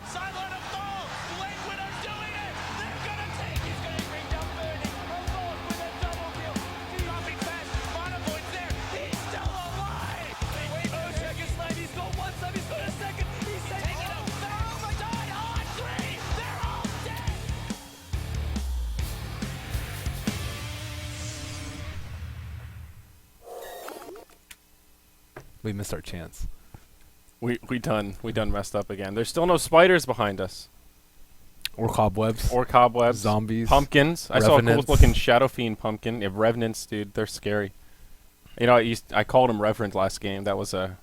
Sideline of ball. Late winner's doing it. They're gonna take. He's gonna bring down Bernie. Alone with a double kill. Dropping fast. Monopoint's there. He's still alive. Wait, second slide. He's going one side. He's going a second. He's taking it. They're all died on three. They're all dead. We missed our chance. We done messed up again. There's still no spiders behind us. Or cobwebs. Or cobwebs. Zombies. Pumpkins. I saw a cool Revenants. looking Shadow Fiend pumpkin. Yeah, Revenants, dude, they're scary. You know, I called him Reverend last game. That was a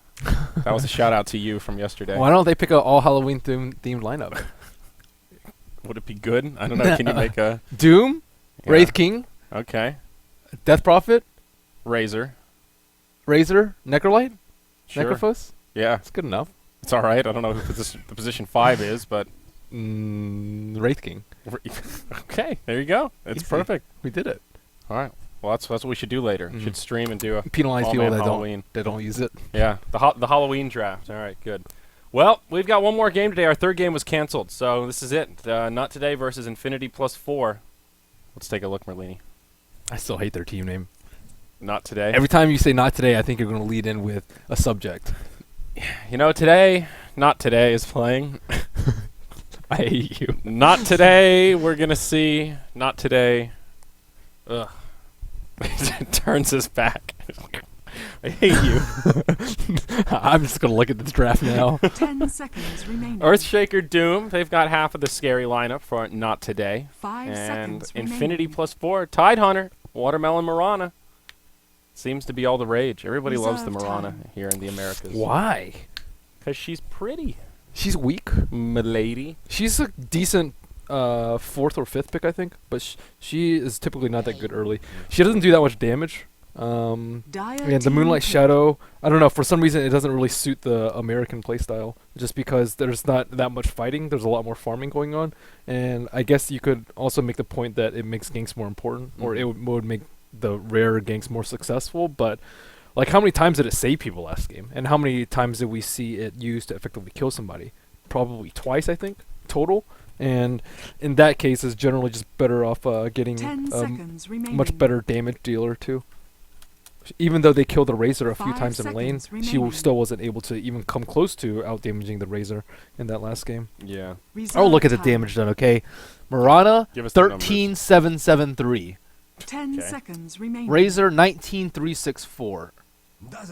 shout out to you from yesterday. Why don't they pick an all Halloween themed lineup? Would it be good? I don't know. Can you make a Doom, Yeah. Wraith King, Okay. Death Prophet, Razor. Razor, Necrolite, Sure. Necrophos? Yeah. That's good enough. It's all right. I don't know who the position 5 is, but Wraith King. okay, there you go. It's Easy. perfect. We did it. All right. Well, that's what we should do later. Mhm. Should stream and do a Penalize people all-man that Halloween. don't use it. Yeah, the Halloween draft. All right, good. Well, we've got one more game today. Our third game was canceled, so this is it. Not Today versus Infinity +4. Let's take a look, Merlini. I still hate their team name. Not Today. Every time you say not today, I think you're going to lead in with a subject. You know, today, Not Today is playing. I hate you. Not today. We're gonna see. Not today. Ugh. Turns his back. I hate you. I'm just going to look at this draft now. 10 seconds remaining. Earthshaker Doom. They've got half of the scary lineup for Not Today. 5 And seconds Infinity remaining. +4. Tidehunter. Watermelon Marana. Seems to be all the rage. Everybody loves the Reserve Marana time. here in the Americas. Why? Because she's pretty. She's weak. Milady. She's a decent 4th or 5th pick, I think, but she is typically not that good early. She doesn't do that much damage. Dire And the team Moonlight pick. Shadow, I don't know, for some reason it doesn't really suit the American playstyle, just because there's not that much fighting, there's a lot more farming going on, and I guess you could also make the point that it makes ganks more important, or it would make the rare ganks more successful, but like how many times did it save people last game, and how many times did we see it used to effectively kill somebody? Probably twice, I think, total, and in that case it's generally just better off getting 10 seconds remaining. much better damage dealer too. Even though they killed the Razor a few 5 times in lane, seconds she remaining. still wasn't able to even come close to out-damaging the Razor in that last game. Yeah. Reserve Oh, look at the time. damage done, okay? Marana, Give us the numbers. 13,773. 10 Okay. seconds remaining. Razor, 19,364.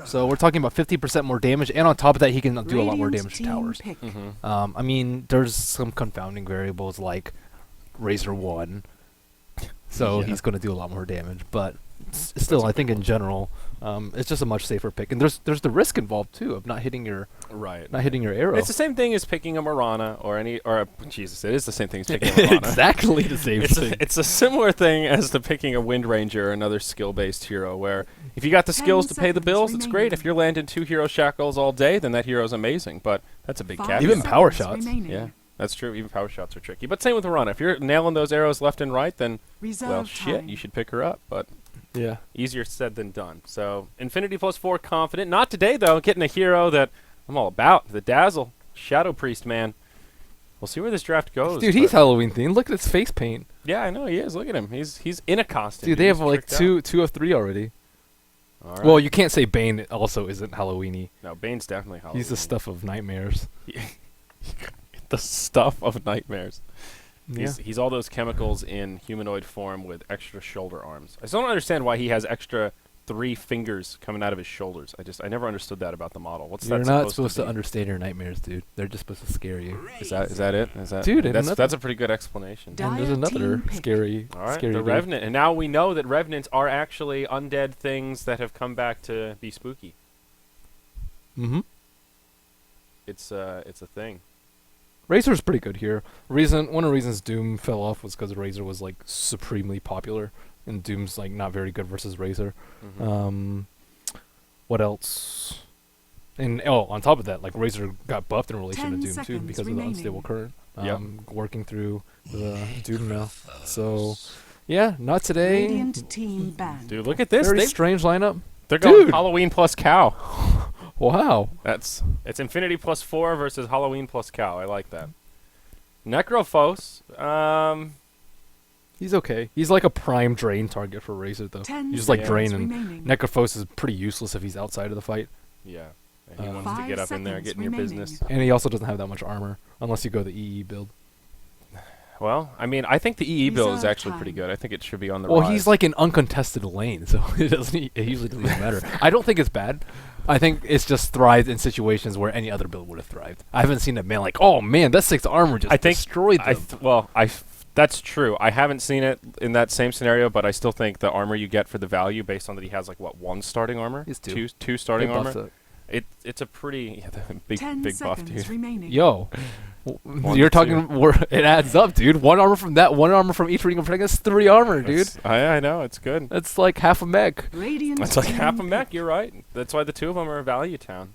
So we're talking about 50% more damage, and on top of that, he can do a lot more Radiant damage to team towers. pick. Mm-hmm. I mean, there's some confounding variables like Razor 1, so Yeah. he's going to do a lot more damage, but still, I think in general, it's just a much safer pick, and there's the risk involved too of not hitting your Right. arrow. It's the same thing as picking a Marana Jesus, it is the same thing as picking a Marana. exactly the same thing. It's a similar thing as to picking a Wind Ranger or another skill-based hero, where if you got the 10 skills to pay the seconds bills, it's great. remaining. If you're landing 2 hero shackles all day, then that hero's amazing, but that's a big 5 caveat. Even power seconds shots. remaining. Yeah, that's true. Even power shots are tricky. But same with Marana. If you're nailing those arrows left and right, then, Reserve well, shit, time. you should pick her up, but Yeah. easier said than done. So, Infinity +4 confident. Not today, though. Getting a hero that I'm all about. The Dazzle. Shadow Priest, man. We'll see where this draft goes. Dude, he's but- Halloween themed. Look at his face paint. Yeah, I know he is. Look at him. He's in a costume. Dude, they have He's like tricked two of 3 already. out. All right. Well, you can't say Bane also isn't Halloweeny. no, Bane's definitely Halloween. He's the stuff of nightmares. the stuff of nightmares. Yeah. He's all those chemicals in humanoid form with extra shoulder arms. I still don't understand why he has extra 3 fingers coming out of his shoulders. I never understood that about the model. What's You're that not supposed to be? understand your nightmares, dude. They're just supposed to scare you. Is that it? Is that Dude, and that's a pretty good explanation. Dire And there's another team pick. scary, All right, scary the dude. Revenant, and now we know that Revenants are actually undead things that have come back to be spooky. Mm-hmm. It's a thing. Razor's pretty good here. One of the reasons Doom fell off was because Razor was like supremely popular, and Doom's like not very good versus Razor. Mhm. What else? And on top of that, like Razor got buffed in relation to 10 Doom too seconds because of the remaining. unstable current. Yep. Working through the Doom now. So Yeah, not today. Radiant team banned. Dude, look at this. Very strange lineup. They're going Dude. Halloween plus cow. Wow. It's Infinity plus 4 versus Halloween plus cow. I like that. Necrophos. He's okay. He's like a prime drain target for Razor, though. 10 You just like seconds drain, and remaining. Necrophos is pretty useless if he's outside of the fight. Yeah. And he wants to 5 get up in there, seconds get in your remaining. business. And he also doesn't have that much armor, unless you go the EE build. Well, I mean, I think the EE build is Reserve actually pretty time. good. I think it should be on the Well, rise. he's like an uncontested lane, so it usually doesn't even matter. I don't think it's bad. I think it's just thrived in situations where any other build would have thrived. I haven't seen a man like, oh man, that 6 armor just I think destroyed them. that's true. I haven't seen it in that same scenario, but I still think the armor you get for the value, based on that he has like what, 1 starting armor, He's 2. two starting They buffed armor. It's a pretty big 10 big buff, seconds dude. remaining. Yo, One you're to talking. It adds up, dude. 1 armor from that, 1 armor from each ring of protection. That's 3 armor, dude. I know, it's good. That's like half a mech. Radiant That's like team half a mech. picked. You're right. That's why the 2 of them are a value town.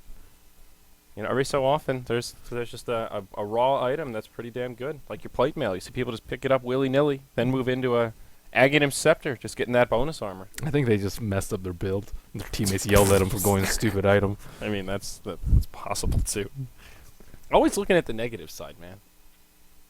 You know, every so often there's just a raw item that's pretty damn good, like your plate mail. You see people just pick it up willy nilly, then move into a Aghanim Scepter, just getting that bonus armor. I think they just messed up their build. Their teammates yelled at them for going stupid item. I mean, that's possible too. Always looking at the negative side, man.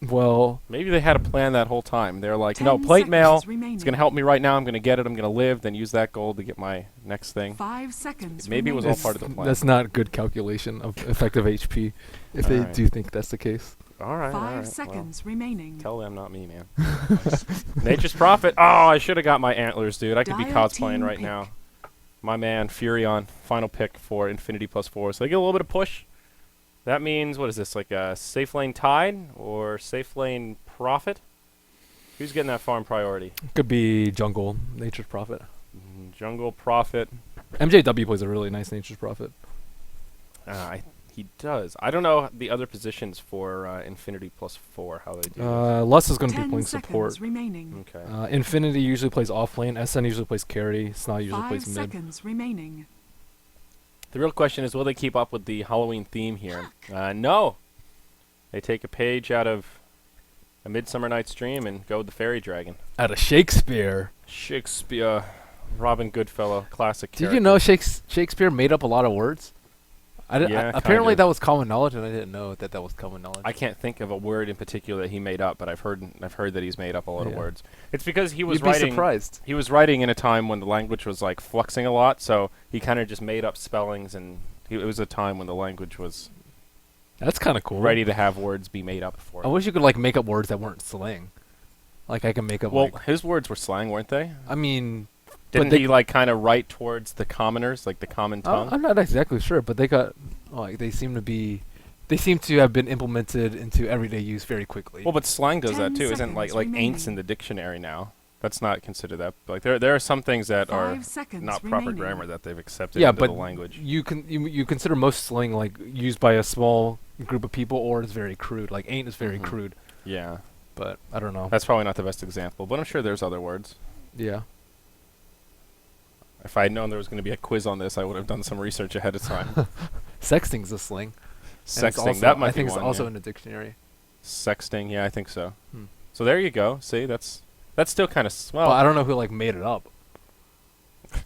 Well, Maybe they had a plan that whole time. They're like, 10 no, plate mail. seconds remaining. It's gonna help me right now. I'm gonna get it. I'm gonna live. Then use that gold to get my next thing. 5 seconds Maybe it was remaining. all part of the plan. that's not good calculation of effective HP. If they Alright. do think that's the case. All right. all 5 right, seconds remaining. Well, tell them, not me, man. Nature's Prophet. Oh, I should have got my antlers, dude. I could be Dire cosplaying team right pick. now. My man, Furion, final pick for Infinity plus 4. So they get a little bit of push. That means, what is this, like a safe lane Tide or safe lane Prophet? Who's getting that farm priority? Could be jungle, Nature's Prophet. Jungle Prophet. MJW plays a really nice Nature's Prophet. He does. I don't know the other positions for Infinity plus 4, how they do. Lus is going to be 10 playing seconds support. remaining. Okay. Infinity usually plays off lane. SN usually plays carry. Snot usually 5 plays mid. seconds remaining. The real question is, will they keep up with the Halloween theme here? No. They take a page out of A Midsummer Night's Dream and go with the Fairy Dragon. Out of Shakespeare. Shakespeare, Robin Goodfellow, classic Did character. you know Shakespeare made up a lot of words? Yeah, apparently kinda. that was common knowledge, and I didn't know that was common knowledge. I can't think of a word in particular that he made up, but I've heard that he's made up a lot of Yeah. words. It's because he was You'd be writing. surprised. He was writing in a time when the language was like fluxing a lot, so he kind of just made up spellings, and it was a time when the language was That's kind of cool. ready to have words be made up for I it. wish you could like make up words that weren't slang. Like I can make up. Well, like, his words were slang, weren't they? I mean, Didn't they- he like kind of write towards the commoners, like the common tongue? I'm not exactly sure, but they got like they seem to have been implemented into everyday use very quickly. Well, but slang does 10 that too, isn't like seconds ain'ts in remaining. the dictionary now? That's not considered that. Like there are some things that are 5 seconds not proper remaining. grammar that they've accepted yeah, into but the language. you consider most slang like used by a small group of people, or it's very crude. Like ain't is very Mhm. crude, Yeah, but I don't know. that's probably not the best example, but I'm sure there's other words. Yeah. If I had known there was going to be a quiz on this, I would have done some research ahead of time. Sexting's a slang. And it's Sexting, also- that might I think be it's one, also yeah. in the dictionary. Sexting, yeah, I think so. Hmm. So there you go. See, that's still kind of Well, I don't know who like made it up.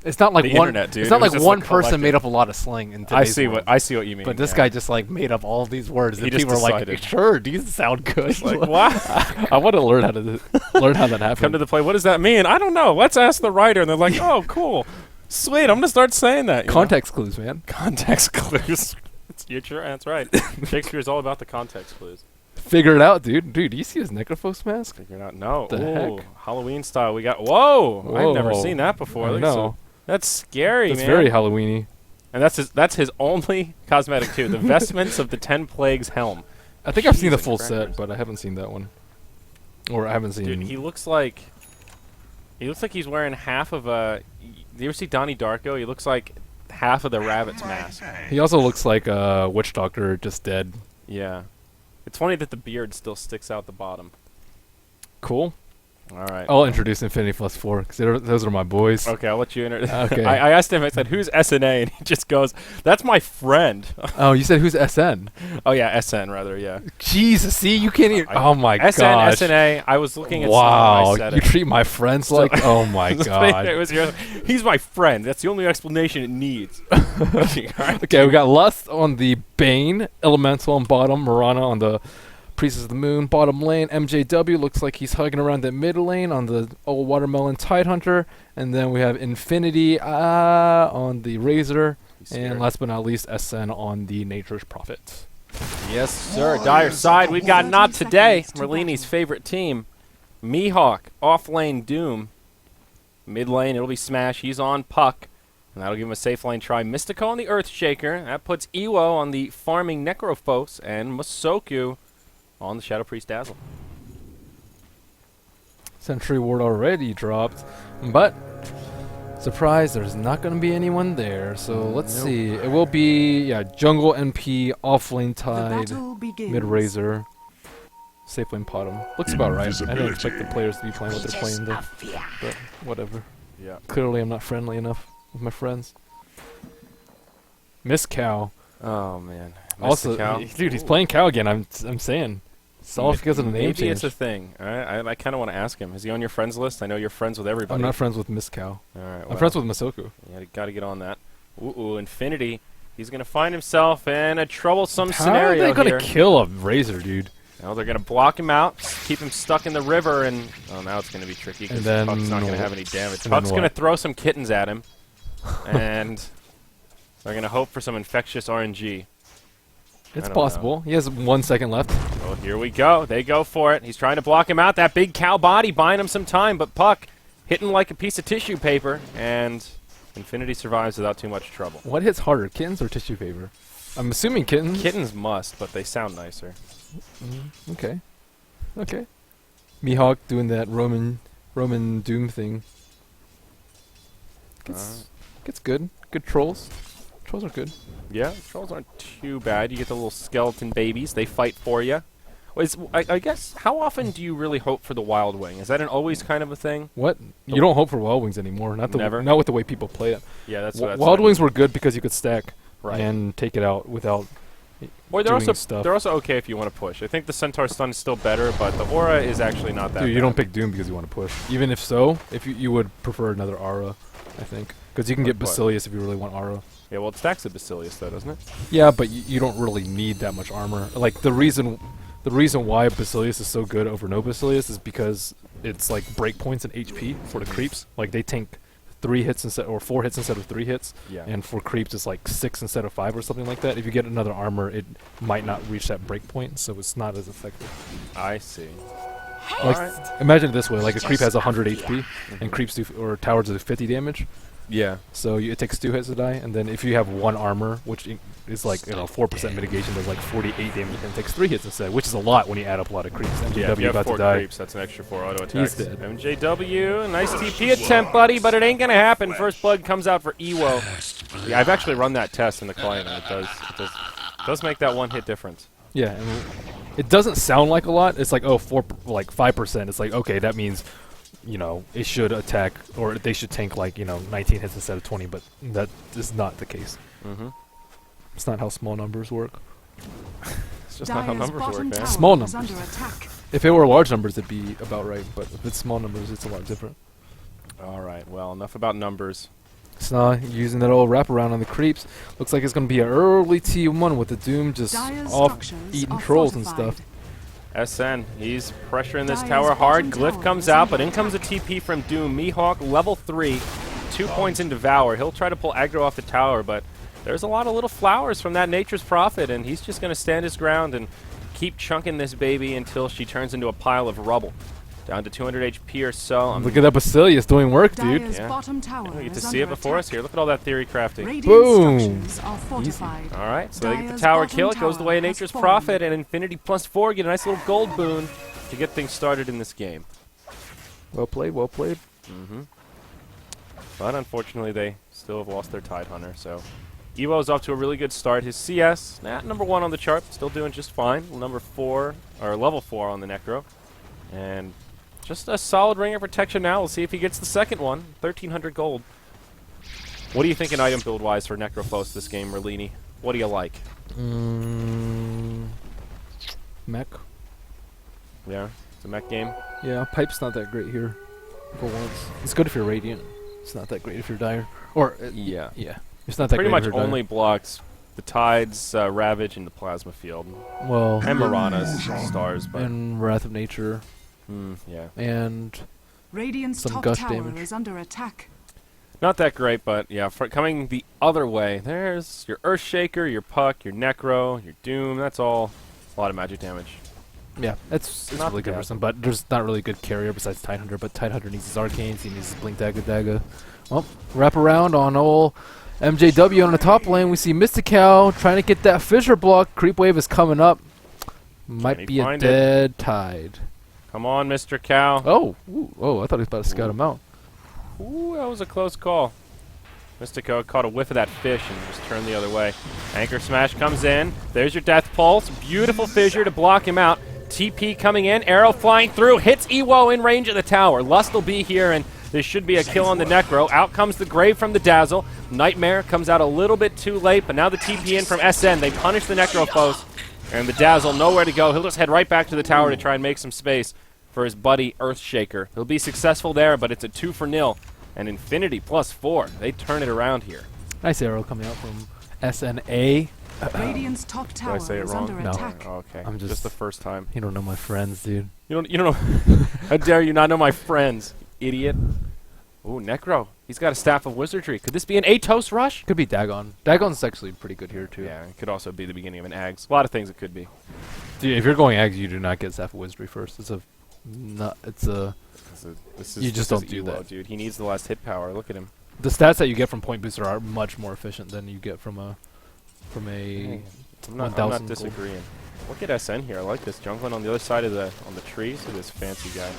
It's not like The one. internet, dude. It's It not was like just one a person made collective. up a lot of slang in I today's see world. what you mean. But this yeah. guy just like made up all these words, He and just people were like, decided. "Sure, these sound good." like what? I want to learn how to learn how that happened. Come to the play. What does that mean? I don't know. Let's ask the writer. And they're like, oh, cool, sweet. I'm gonna start saying that. you know? Context clues, man. Context clues. You're sure. That's right. Shakespeare's all about the context clues. Figure it out, dude. Dude, do you see his Necrophos mask? Figure it out. No. The Ooh, heck? Halloween style. We got. Whoa! I've never Whoa. seen that before. I Look, know. so- that's scary, It's man. very Halloweeny. And that's his only cosmetic too. The vestments of the 10 Plagues helm. I think I've seen the Cheese full and crackers. set, but I haven't seen that one. Or I haven't seen. Dude, he looks like he's wearing half of a. Do you ever see Donnie Darko? He looks like half of the rabbit's mask. He also looks like a witch doctor just dead. Yeah. It's funny that the beard still sticks out the bottom. Cool. All right. I'll introduce Infinity plus 4 because those are my boys. Okay, I'll let you introduce. Okay. I asked him. I said, "Who's SNA?" And he just goes, "That's my friend." Oh, you said who's SN? Oh yeah, SN rather. Yeah. Jesus, see, you can't even. Oh my SN, gosh. SNA. I was looking at. Wow, some, I said you it. treat my friends like. Oh my god. It was he's my friend. That's the only explanation it needs. All right. Okay, we got Lust on the Bane, Elemental on bottom, Mirana on the Priestess of the Moon, bottom lane. MJW looks like he's hugging around that mid lane on the old Watermelon Tidehunter. And then we have Infinity on the Razor. And last but not least, SN on the Nature's Prophet. Yes, sir. Dire side. We've got NoT today. Merlini's favorite team. Mihawk, off lane Doom. Mid lane, it'll be Smash. He's on Puck. And that'll give him a safe lane try. Mystico on the Earthshaker. That puts Iwo on the farming Necrophos. And Masoku on the Shadow Priest Dazzle. Sentry Ward already dropped. But, surprise, there's not going to be anyone there. So let's see. It will be, Jungle NP, off lane Tide, mid Razor, safe lane Bottom. Looks about right. I didn't expect the players to be playing what they're playing though. But whatever. Yeah. Clearly I'm not friendly enough with my friends. Miss Cow. Oh, man. Also, dude, he's playing Cow again. I'm saying. It's all because of the name Maybe change. it's a thing. All right? I kind of want to ask him. Is he on your friends list? I know you're friends with everybody. I'm not friends with Miss Cow. All right. I'm friends with Masoku. Yeah, got to get on that. Ooh, Infinity. He's going to find himself in a troublesome How scenario are they here. gonna kill a Razor, dude? Now they're going to block him out, keep him stuck in the river, and now it's going to be tricky because And then Puck's not going to have any damage. and Puck's then going to what? throw some kittens at him, and they're going to hope for some infectious RNG. It's don't possible. He has 1 second left. Well, here we go. They go for it. He's trying to block him out. That big cow body buying him some time, but Puck hitting like a piece of tissue paper, and Infinity survives without too much trouble. What hits harder, kittens or tissue paper? I'm assuming kittens. Kittens must, but they sound nicer. Okay. Okay. Mihawk doing that Roman Doom thing. Gets good. Good trolls. Trolls are good. Yeah, trolls aren't too bad. You get the little skeleton babies. They fight for you. I guess, how often do you really hope for the Wild Wing? Is that an always kind of a thing? What? You don't hope for Wild Wings anymore. Not Never? Not with the way people play it. Yeah, that's what Wild Wings were good because you could stack Right. and take it out without Or they're doing also stuff. they're also okay if you want to push. I think the Centaur stun is still better, but the Aura is actually not that Dude, you bad. don't pick Doom because you want to push. Even if so, if you would prefer another Aura, I think. Because you can get What? Basilius if you really want Aura. Yeah, well, it stacks the Basilius, though, doesn't it? Yeah, but you don't really need that much armor. Like, the reason why Basilius is so good over no Basilius is because it's like breakpoints and HP for the creeps. Like, they tank 3 hits instead, or 4 hits instead of 3 hits. Yeah. And for creeps, it's like 6 instead of 5 or something like that. If you get another armor, it might not reach that breakpoint, so it's not as effective. I see. Like, Alright. imagine it this way: like a creep has 100 HP, and creeps do or towers do 50 damage. Yeah. So it takes 2 hits to die, and then if you have 1 armor, which is like 4% mitigation, there's like 48 damage, and it takes 3 hits instead, which is a lot when you add up a lot of creeps. MJW Yeah, if you have about 4 to die. creeps, that's an extra 4 auto attacks. He's dead. MJW, nice TP attempt, buddy, but it ain't gonna happen. First blood comes out for Ewo. Yeah, I've actually run that test in the client, and it does make that 1 hit difference. Yeah, and it doesn't sound like a lot. It's like 5%. It's like, okay, that means it should attack, or they should tank like 19 hits instead of 20, but that is not the case. Mm-hmm. It's not how small numbers work. It's just not how numbers work, man. Small numbers. If it were large numbers, it'd be about right, but if it's small numbers, it's a lot different. All right, well, enough about numbers. Sna using that old wraparound on the creeps. Looks like it's going to be an early T1 with the Doom just off eating trolls and stuff. SN, he's pressuring this tower hard. Glyph comes out, but in comes a TP from Doom. Mihawk, level 3, 2 points in Devour. He'll try to pull aggro off the tower, but there's a lot of little flowers from that Nature's Prophet, and he's just going to stand his ground and keep chunking this baby until she turns into a pile of rubble. Down to 200 HP or so. Look at that Basilius doing work, dude. Yeah. We get to see it before us here. Look at all that theory crafting. Boom. All right, so they get the tower kill. It goes the way of Nature's Prophet, and Infinity +4 get a nice little gold boon to get things started in this game. Well played, well played. Mm-hmm. But unfortunately, they still have lost their Tidehunter, so Ewo's off to a really good start. His CS, number 1 on the chart, still doing just fine. Level 4 on the Necro. And Just a solid ring of protection now. We'll see if he gets the second one. 1,300 gold. What do you think in item build-wise for Necrophos this game, Merlini? What do you like? Mech. Yeah, it's a mech game. Yeah, pipe's not that great here. For once, it's good if you're radiant. It's not that great if you're dire. Or Yeah. yeah, it's not that Pretty great much if you're only blocks the Tides, Ravage, and the Plasma Field. dire. Well, And Mirana's stars, but and Wrath of Nature, yeah. and Radiant's Some top gush tower damage. is under attack. Not that great, but yeah, for coming the other way, there's your Earthshaker, your Puck, your Necro, your Doom. That's all a lot of magic damage. yeah, it's Not really good bad. for some. But there's not really a good carrier besides Tidehunter. But Tidehunter needs his arcanes. He needs his Blink Dagger Dagger. Well, wrap around on old MJW on the top lane. We see Mystical trying to get that Fissure block. Creep wave is coming up. he Might be a find it? dead Tide. Come on, Mr. Cow. Oh, I thought he was about to scout him out. Ooh, that was a close call. Mystico caught a whiff of that fish and just turned the other way. Anchor Smash comes in. There's your Death Pulse. Beautiful Fissure to block him out. TP coming in. Arrow flying through. Hits Ewo in range of the tower. Lust will be here, and there should be a kill on the Necro. Out comes the Grave from the Dazzle. Nightmare comes out a little bit too late, but now the TP in from SN. They punish the Necrophos, and the Dazzle nowhere to go. He'll just head right back to the tower to try and make some space for his buddy Earthshaker. He'll be successful there, but it's a 2-0. And Infinity +4. They turn it around here. Nice arrow coming out from SNA. Radiant's top Did tower I say it is wrong? under No. attack. Oh, okay. I'm just the first time. You don't know my friends, dude. You don't know. How dare you not know my friends, idiot. Ooh, Necro. He's got a Staff of Wizardry. Could this be an Atos rush? Could be Dagon. Dagon's actually pretty good here, too. Yeah, it could also be the beginning of an Ags. A lot of things it could be. Dude, if you're going Ags, you do not get Staff of Wizardry first. It's a... You just don't do that. Dude. He needs the last hit power. Look at him. The stats that you get from Point Booster are much more efficient than you get from a... I'm not 1,000 gold. disagreeing. Look at SN here. I like this. Jungling on the other side of on the trees. Look at this fancy guy.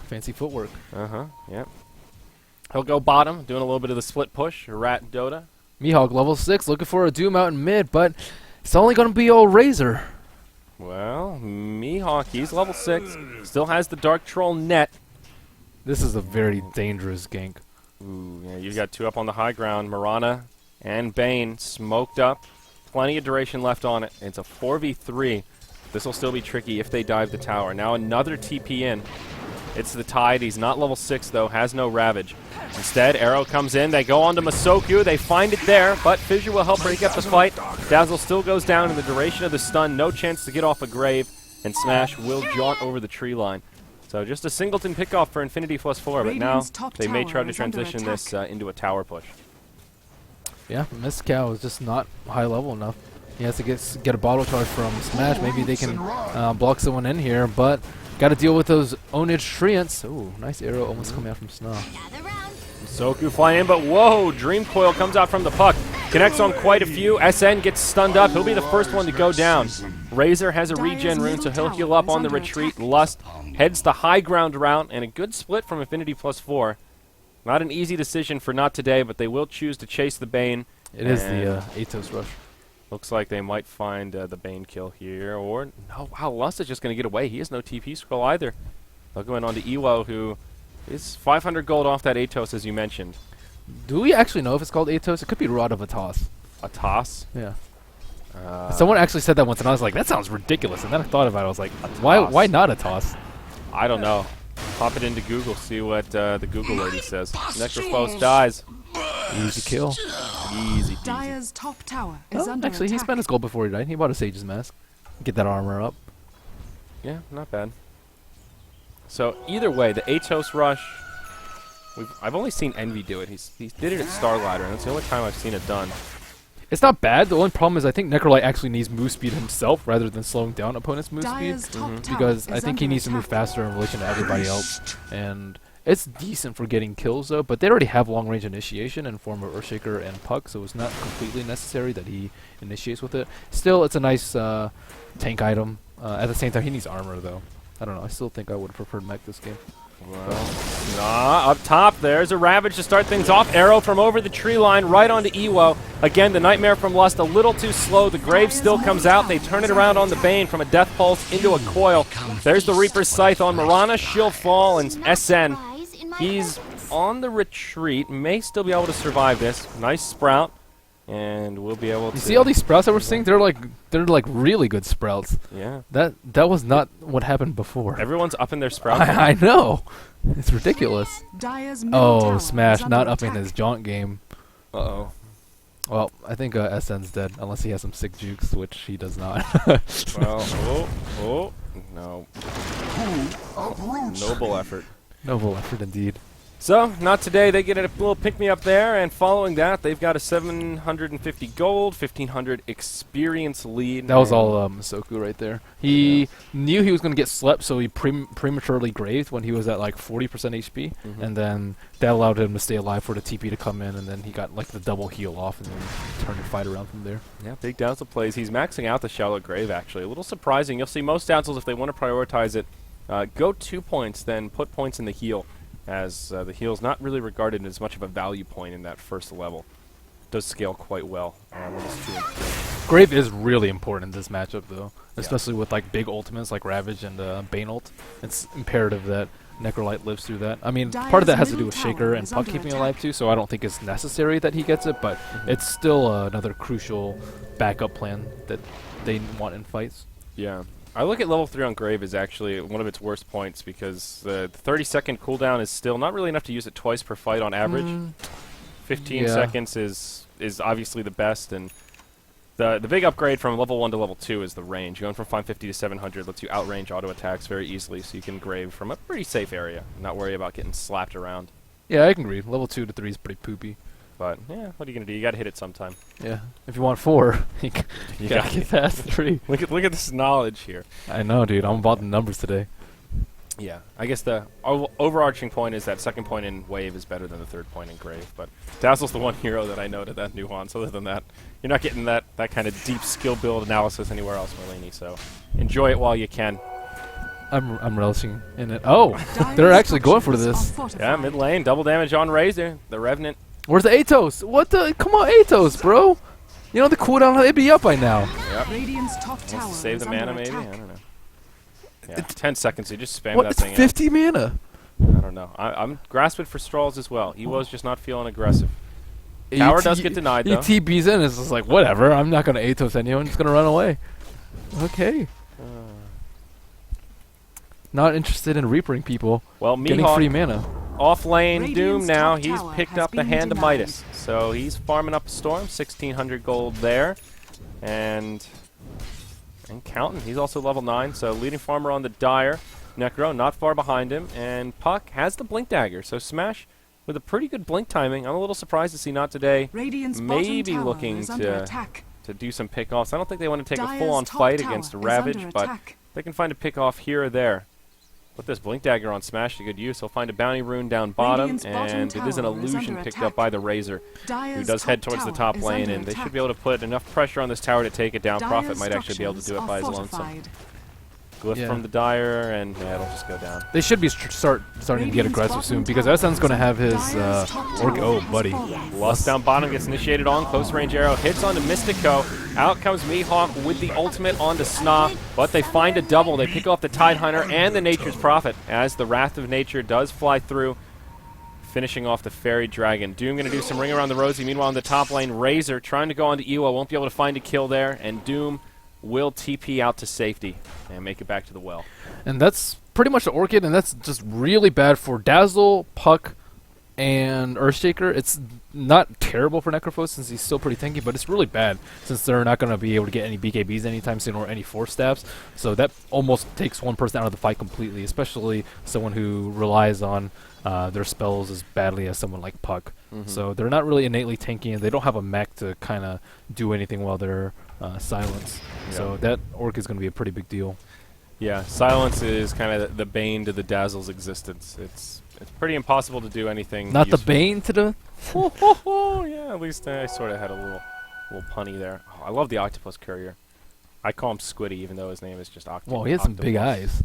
Fancy footwork. Yep. He'll go bottom, doing a little bit of the split push. Rat Dota. Mihawk level 6, looking for a Doom out in mid, but it's only going to be old Razor. Well, Mihawk, he's level 6. Still has the Dark Troll net. This is a very dangerous gank. Ooh, yeah, you got two up on the high ground. Mirana and Bane smoked up. Plenty of duration left on it. It's a 4v3. This will still be tricky if they dive the tower. Now another TP in. It's the Tide. He's not level 6, though. Has no Ravage. Instead, Arrow comes in. They go on to Masoku. They find it there, but Fissure will help break up the fight. Dazzle still goes down in the duration of the stun. No chance to get off a Grave, and Smash will jaunt over the tree line. So just a singleton pickoff for Infinity +4, but now Radiant's top they may tower try to is under transition this into a tower push. Yeah, Mystical is just not high level enough. He has to get a bottle charge from Smash. Maybe they can block someone in here, but got to deal with those Onage Treants. Ooh, nice arrow almost coming out from Snow. Soku flying in, but whoa! Dream Coil comes out from the puck. Connects on quite a few. SN gets stunned up. He'll be the first one to go down. Razor has a regen rune, so he'll heal up on the retreat. Lust heads the high ground route, and a good split from Infinity +4. Not an easy decision for Not Today, but they will choose to chase the Bane. It is the Atos rush. Looks like they might find the Bane kill here, or no, wow, Lust is just going to get away. He has no TP scroll either. They'll go in onto Ewo, who is 500 gold off that Atos, as you mentioned. Do we actually know if it's called Atos? It could be Rod of Atos. A toss. Yeah. Someone actually said that once, and I was like, that sounds ridiculous. And then I thought about it. I was like, why not a toss? I don't know. Pop it into Google, see what the Google lady says. Necrophos dies. Easy kill. Easy peasy. Dire's top tower is Oh, under actually, he attack. spent his gold before he died. He bought a Sage's Mask. Get that armor up. Yeah, not bad. So either way, the Atos rush. I've only seen Envy do it. He did it at Starlighter, and that's the only time I've seen it done. It's not bad. The only problem is I think Necrolite actually needs move speed himself rather than slowing down opponents' move speed. Dire's top tower Because I is think he under needs to move attack. faster in relation to everybody else. And it's decent for getting kills, though. But they already have long-range initiation in form of Earthshaker and Puck, so it's not completely necessary that he initiates with it. Still, it's a nice tank item. At the same time, he needs armor, though. I don't know. I still think I would have preferred mech this game. Well, nah, up top, there's a Ravage to start things off. Arrow from over the tree line right onto Ewo. Again, the Nightmare from Lust a little too slow. The Grave still comes out. They turn it around on the Bane from a Death Pulse into a Coil. There's the Reaper's Scythe on Mirana. She'll fall, and SN, he's on the retreat. May still be able to survive this. Nice Sprout. And we'll be able to... You see all these sprouts that we're seeing? They're like really good sprouts. Yeah. That was not what happened before. Everyone's up in their Sprout. I know. It's ridiculous. Dire's middle Oh, tower Smash is not under upping attack. his jaunt game. Uh-oh. Well, I think SN's dead, unless he has some sick jukes, which he does not. Well, no. Noble effort. Noble effort indeed. So, not today. They get a little pick-me-up there, and following that, they've got a 750 gold, 1,500 experience lead. That was all Masoku right there. He knew he was going to get slept, so he prematurely graved when he was at like 40% HP, and then that allowed him to stay alive for the TP to come in, and then he got like the double heal off, and then turned the fight around from there. Yeah, big Dazzle plays. He's maxing out the Shallow Grave, actually. A little surprising. You'll see most Dazzles, if they want to prioritize it, go 2 points, then put points in the heal, as the heal's not really regarded as much of a value point in that first level. Does scale quite well. Levels 2 and 3. Grave is really important in this matchup, though, especially with like big ultimates like Ravage and Bane ult. It's imperative that Necrolite lives through that. I mean, part of that has to do with Shaker and Puck keeping alive too, so I don't think it's necessary that he gets it, but it's still another crucial backup plan that they want in fights. Yeah. I look at level 3 on Grave as actually one of its worst points because the 30-second cooldown is still not really enough to use it twice per fight on average. 15 seconds is obviously the best, and the big upgrade from level 1 to level 2 is the range. Going from 550 to 700 lets you outrange auto attacks very easily, so you can Grave from a pretty safe area, not worry about getting slapped around. Yeah, I can agree. Level 2 to 3 is pretty poopy. But, yeah, what are you going to do? You got to hit it sometime. Yeah, if you want 4, you gotta get past 3. Look at this knowledge here. I know, dude. I'm about the numbers today. Yeah, I guess the overarching point is that second point in Wave is better than the third point in Grave, but Dazzle's the one hero that I know to that nuance. Other than that, you're not getting that kind of deep skill build analysis anywhere else, Merlini, so enjoy it while you can. I'm relishing in it. Oh, they're actually going for this. Yeah, mid lane, double damage on Razor, the Revenant. Where's the Atos? What the? Come on, Atos, bro. You know the cooldown, they'd be up by now. Yep. Radiant's top tower Wants to save is the mana, under maybe? I attack. don't know. Yeah, 10 seconds, you just spam What? that It's thing 50 mana. out. I don't know. I'm grasping for straws as well. He was just not feeling aggressive. Tower does get denied, though. ETB's in. It's just like, whatever. I'm not going to Atos anyone. I'm just going to run away. Okay. Not interested in reapering people. Well, Getting Mihawk free mana. off lane Radiant's Doom now. top He's tower picked has up the been Hand of denied. Midas. So he's farming up a Storm. 1,600 gold there. And counting. He's also level 9. So leading farmer on the Dire. Necro not far behind him. And Puck has the Blink Dagger. So Smash with a pretty good blink timing. I'm a little surprised to see not today. Radiant's Maybe bottom tower looking is under attack. to do some pickoffs. I don't think they want to take a Dire's full-on top fight tower against is Ravage, under but attack. they can find a pickoff here or there. Put this Blink Dagger on Smash to good use. He'll find a Bounty Rune down bottom, Radiant's bottom and it is an tower is illusion under picked attack. up by the Razor, who Dire's does head towards the top is lane, under and they should attack. be able to put enough pressure on this tower to take it down. Dire's Prophet might actually be able to do it by his structures are lonesome. fortified. Glyph Yeah. from the Dire, and yeah, it'll just go down. They should be starting to get aggressive soon because SN's going to have his oh, buddy. Lust down bottom gets initiated on. Close range arrow hits onto Mystico. Out comes Mihawk with the ultimate onto Sna, but they find a double. They pick off the Tidehunter and the Nature's Prophet as the Wrath of Nature does fly through, finishing off the Fairy Dragon. Doom going to do some ring around the rosy. Meanwhile, in the top lane, Razor trying to go onto Ewa. Won't be able to find a kill there, and Doom will TP out to safety and make it back to the well. And that's pretty much the Orchid, and that's just really bad for Dazzle, Puck, and Earthshaker. It's not terrible for Necrophos since he's still pretty tanky, but it's really bad since they're not going to be able to get any BKBs anytime soon or any force stabs. So that almost takes one person out of the fight completely, especially someone who relies on their spells as badly as someone like Puck. So they're not really innately tanky, and they don't have a mech to kind of do anything while they're silenced. So that Orc is going to be a pretty big deal. Yeah, silence is kind of the bane to the Dazzle's existence. It's pretty impossible to do anything. Not the useful. bane to the... Yeah, at least I sort of had a little punny there. Oh, I love the Octopus Courier. I call him Squiddy, even though his name is just Octopus. Well, he has some big eyes.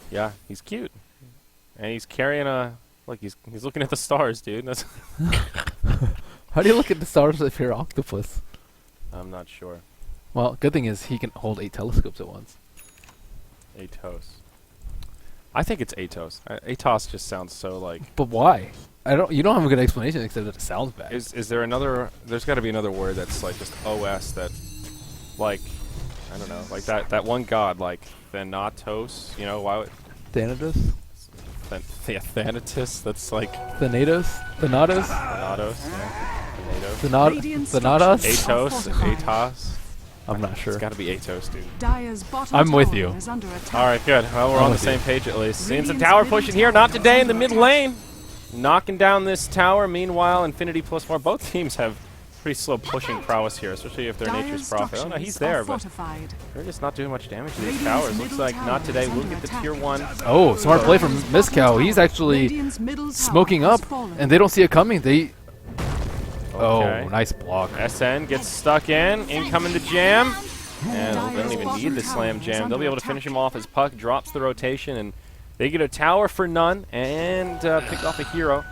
Yeah, he's cute. And he's carrying a... Look, he's looking at the stars, dude. That's How do you look at the stars if you're octopus? I'm not sure. Well, good thing is he can hold 8 telescopes at once. Atos. I think it's Atos. Atos just sounds so like... But why? You don't have a good explanation except that it sounds bad. Is there another... There's got to be another word that's like just OS that... Like... I don't know. Like that one god, like Thanatos. You know, why would... Thanatos? Yeah, Thanatos. That's like... Thanatos? Thanatos? Thanatos. Yeah. Thanatos? Atos. Atos. I'm not sure. It's got to be Atos, dude. Dire's bottom I'm with tower you. is under attack. All right, good. Well, we're I'm on the with same you. page at least. Seeing some Radiant's tower middle pushing here. tower Not today in the is mid under lane. Knocking down this tower. Meanwhile, Infinity +4. Both teams have pretty slow pushing prowess here, especially if they're Nature's Dire's Prophet. Oh, no, he's structures there, are but fortified. they're just not doing much damage to these Radiant's towers. Looks middle like not tower today. is We'll under get the attack. tier 1. Oh, smart play from Dire's Miskow. bottom He's tower. actually Radiant's middle tower smoking has up, fallen. and they don't see it coming. They... Okay. Oh, nice block. SN gets stuck in. Incoming the jam. And they don't even Dire's need the bottom slam tower jam. is They'll be able to under finish attack. him off as Puck drops the rotation, and they get a tower for none and pick off a hero.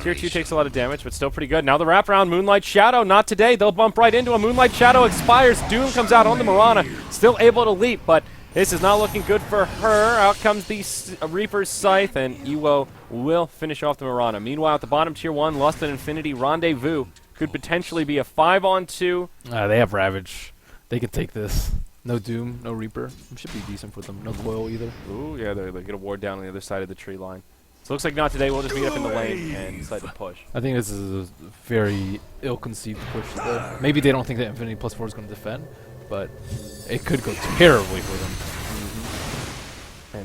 Tier 2 takes a lot of damage, but still pretty good. Now the wraparound, Moonlight Shadow. Not today. They'll bump right into a Moonlight Shadow expires. Doom comes out on the Mirana. Still able to leap, but this is not looking good for her. Out comes the Reaper's Scythe, and Ewo will finish off the Mirana. Meanwhile, at the bottom, Tier 1, Lust and Infinity Rendezvous could potentially be a 5-on-2. They have Ravage. They can take this. No Doom, no Reaper. It should be decent for them. No Coil either. Ooh, yeah, they get a ward down on the other side of the tree line. So it looks like not today. We'll just meet up in the lane and decide to push. I think this is a very ill-conceived push. Maybe they don't think that Infinity +4 is going to defend, but it could go terribly for them.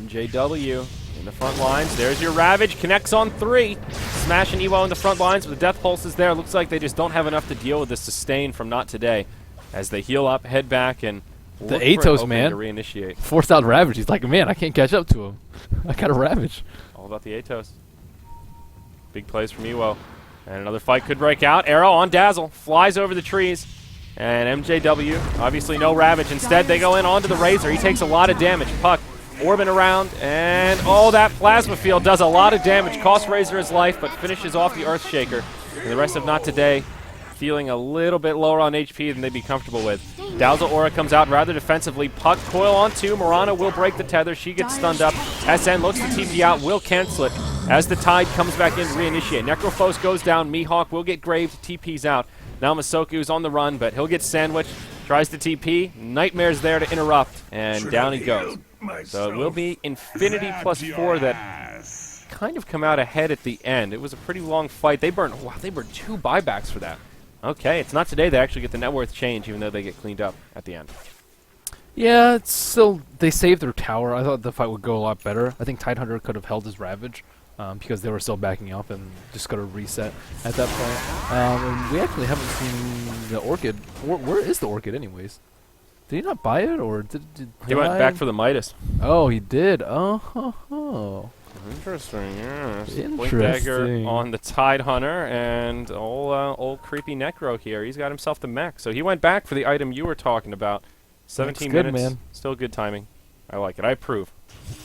MJW in the front lines. There's your Ravage. Connects on 3. Smashing Ewo in the front lines, but the Death Pulse is there. Looks like they just don't have enough to deal with the sustain from not today. As they heal up, head back, and The look for an Atos, opening man. to reinitiate. Forced out Ravage. He's like, man, I can't catch up to him. I got a Ravage. All about the Atos. Big plays from Ewo. And another fight could break out. Arrow on Dazzle. Flies over the trees. And MJW, obviously no Ravage. Instead, they go in onto the Razor. He takes a lot of damage. Puck orbing around. And, oh, that Plasma Field does a lot of damage. Costs Razor his life, but finishes off the Earthshaker. And the rest of Not Today feeling a little bit lower on HP than they'd be comfortable with. Dazzle Aura comes out rather defensively. Puck coil on 2. Mirana will break the tether. She gets stunned up. SN looks to TP out, will cancel it as the Tide comes back in to reinitiate. Necrophos goes down. Mihawk will get graved. TP's out. Now Masoku's on the run, but he'll get sandwiched. Tries to TP. Nightmare's there to interrupt, and down he goes. So it will be Infinity +4 that kind of come out ahead at the end. It was a pretty long fight. They burned 2 buybacks for that. Okay, it's not today they actually get the net worth change, even though they get cleaned up at the end. Yeah, it's still... They saved their tower. I thought the fight would go a lot better. I think Tidehunter could have held his Ravage because they were still backing up and just got to reset at that point. And we actually haven't seen the Orchid. Where is the Orchid anyways? Did he not buy it, or did He went back for the Midas. Oh, he did. Oh. Interesting, yes. Interesting. Dagger on the Tidehunter, and old creepy Necro here. He's got himself the mech. So he went back for the item you were talking about. 17 good, minutes. man. Still good timing. I like it. I approve.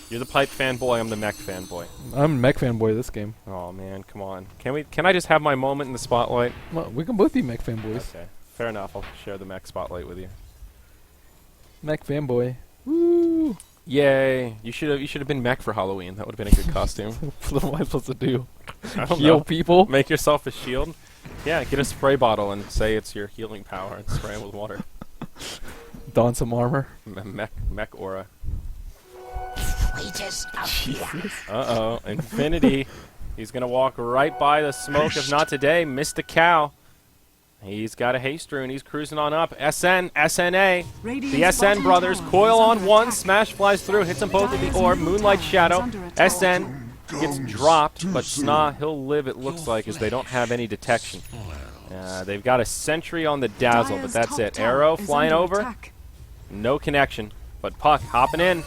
You're the pipe fanboy. I'm the mech fanboy. I'm a mech fanboy this game. Oh man, come on. Can I just have my moment in the spotlight? Well, we can both be mech fanboys. Okay, fair enough. I'll share the mech spotlight with you. Mech fanboy. Woo! Yay! You should have been mech for Halloween. That would have been a good costume. What am I supposed to do? I don't Heal know. people? Make yourself a shield. Yeah, get a spray bottle and say it's your healing power and spray it with water. Don some armor? Mech aura. Jesus. Uh-oh, Infinity. He's going to walk right by the smoke if not today. Missed the cow. He's got a haste rune. He's cruising on up. SN, SNA. The SN brothers. Coil on 1. Smash flies through. Hits them both with the orb. Moonlight Shadow. SN gets dropped, but Sna, he'll live, it looks like, as they don't have any detection. They've got a sentry on the Dazzle, but that's it. Arrow flying over. No connection, but Puck hopping in.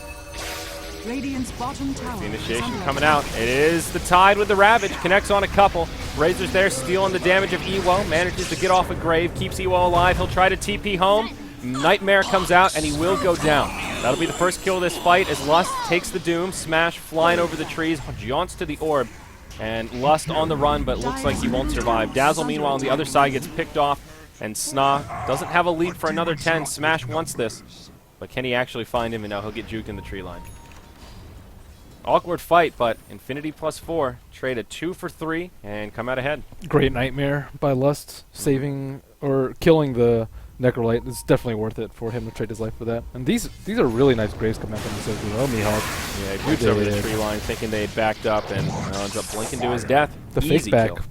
Radiant's bottom tower The is initiation under coming attack. out. It is the Tide with the Ravage. Connects on a couple. Razor's there, stealing the damage of Ewo. Manages to get off a grave. Keeps Ewo alive. He'll try to TP home. Nightmare comes out, and he will go down. That'll be the first kill of this fight as Lust takes the Doom. Smash flying over the trees, jaunts to the orb. And Lust on the run, but looks like he won't survive. Dazzle, meanwhile, on the other side gets picked off. And Sna doesn't have a lead for another 10. Smash wants this. But can he actually find him? And now he'll get juked in the tree line. Awkward fight, but Infinity +4. Trade a 2 for 3 and come out ahead. Great Nightmare by Lust, saving or killing the Necrolite. It's definitely worth it for him to trade his life for that. And these are really nice graves coming out from the Soku. Oh, Mihawk. Yeah, he boots over the tree line thinking they had backed up and ends up blinking to his death. The Easy fake back. kill.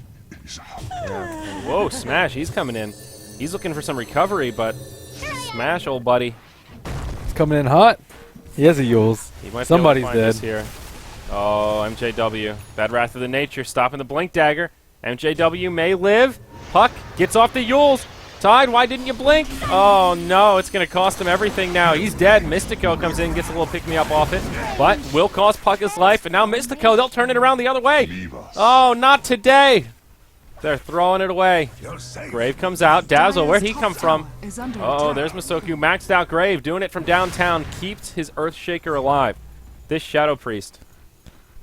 Yeah. And whoa, Smash, he's coming in. He's looking for some recovery, but Smash, old buddy. He's coming in hot. He has a Yules. He might Somebody's be able to find dead. this here. Oh, MJW. Bad Wrath of the Nature stopping the Blink Dagger. MJW may live. Puck gets off the Yules. Tide, why didn't you blink? Oh, no, it's going to cost him everything now. He's dead. Mystico comes in, gets a little pick-me-up off it, but will cost Puck his life. And now Mystico, they'll turn it around the other way. Oh, not today. They're throwing it away. Grave comes out. Dazzle, where'd he come from? Oh, there's Masoku. Maxed out Grave, doing it from downtown. Keeps his Earthshaker alive. This Shadow Priest.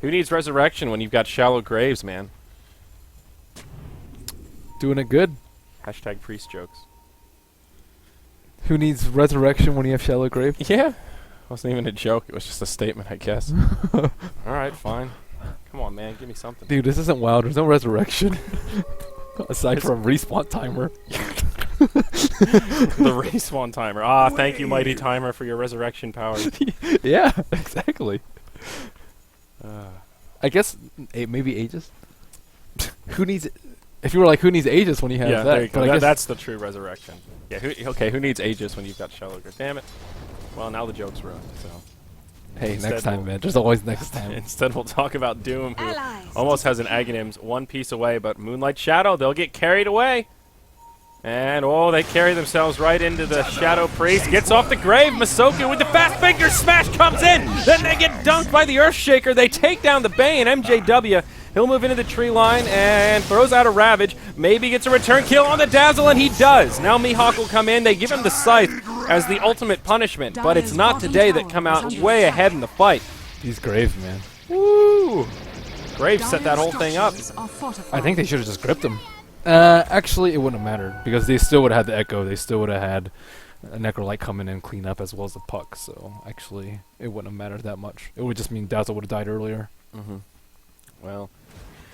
Who needs Resurrection when you've got shallow graves, man? Doing it good. Hashtag priest jokes. Who needs resurrection when you have shallow grave? Yeah. Wasn't even a joke. It was just a statement, I guess. All right, fine. Come on, man. Give me something. Dude, this isn't WoW. There's no resurrection. Aside from respawn timer. The respawn timer. Ah, thank you, mighty timer, for your resurrection power. Yeah, exactly. I guess maybe Aegis. Who needs? If you were like, who needs Aegis when you have Yeah, that? there you go. But I guess That's the true resurrection. Yeah. Who needs Aegis when you've got Shallow Grave? Damn it. Well, now the joke's ruined. So hey, instead next time, we'll- man. There's always next time. instead, we'll talk about Doom, who almost has an Aghanims one piece away, but Moonlight Shadow, they'll get carried away. And, oh, they carry themselves right into the Shadow Priest. Gets off the grave. Masoku with the fast finger. Smash comes in. Then they get dunked by the Earthshaker. They take down the Bane. MJW. He'll move into the tree line and throws out a Ravage. Maybe gets a return kill on the Dazzle, and he does. Now Mihawk will come in. They give him the Scythe as the ultimate punishment, but it's not today that come out way ahead in the fight. These graves, man. Woo! Graves set that whole thing up. I think they should have just gripped him. Actually, it wouldn't have mattered because they still would have had the Echo. They still would have had a Necrolite come in and clean up as well as the Puck. So actually, it wouldn't have mattered that much. It would just mean Dazzle would have died earlier. Mm-hmm. Well,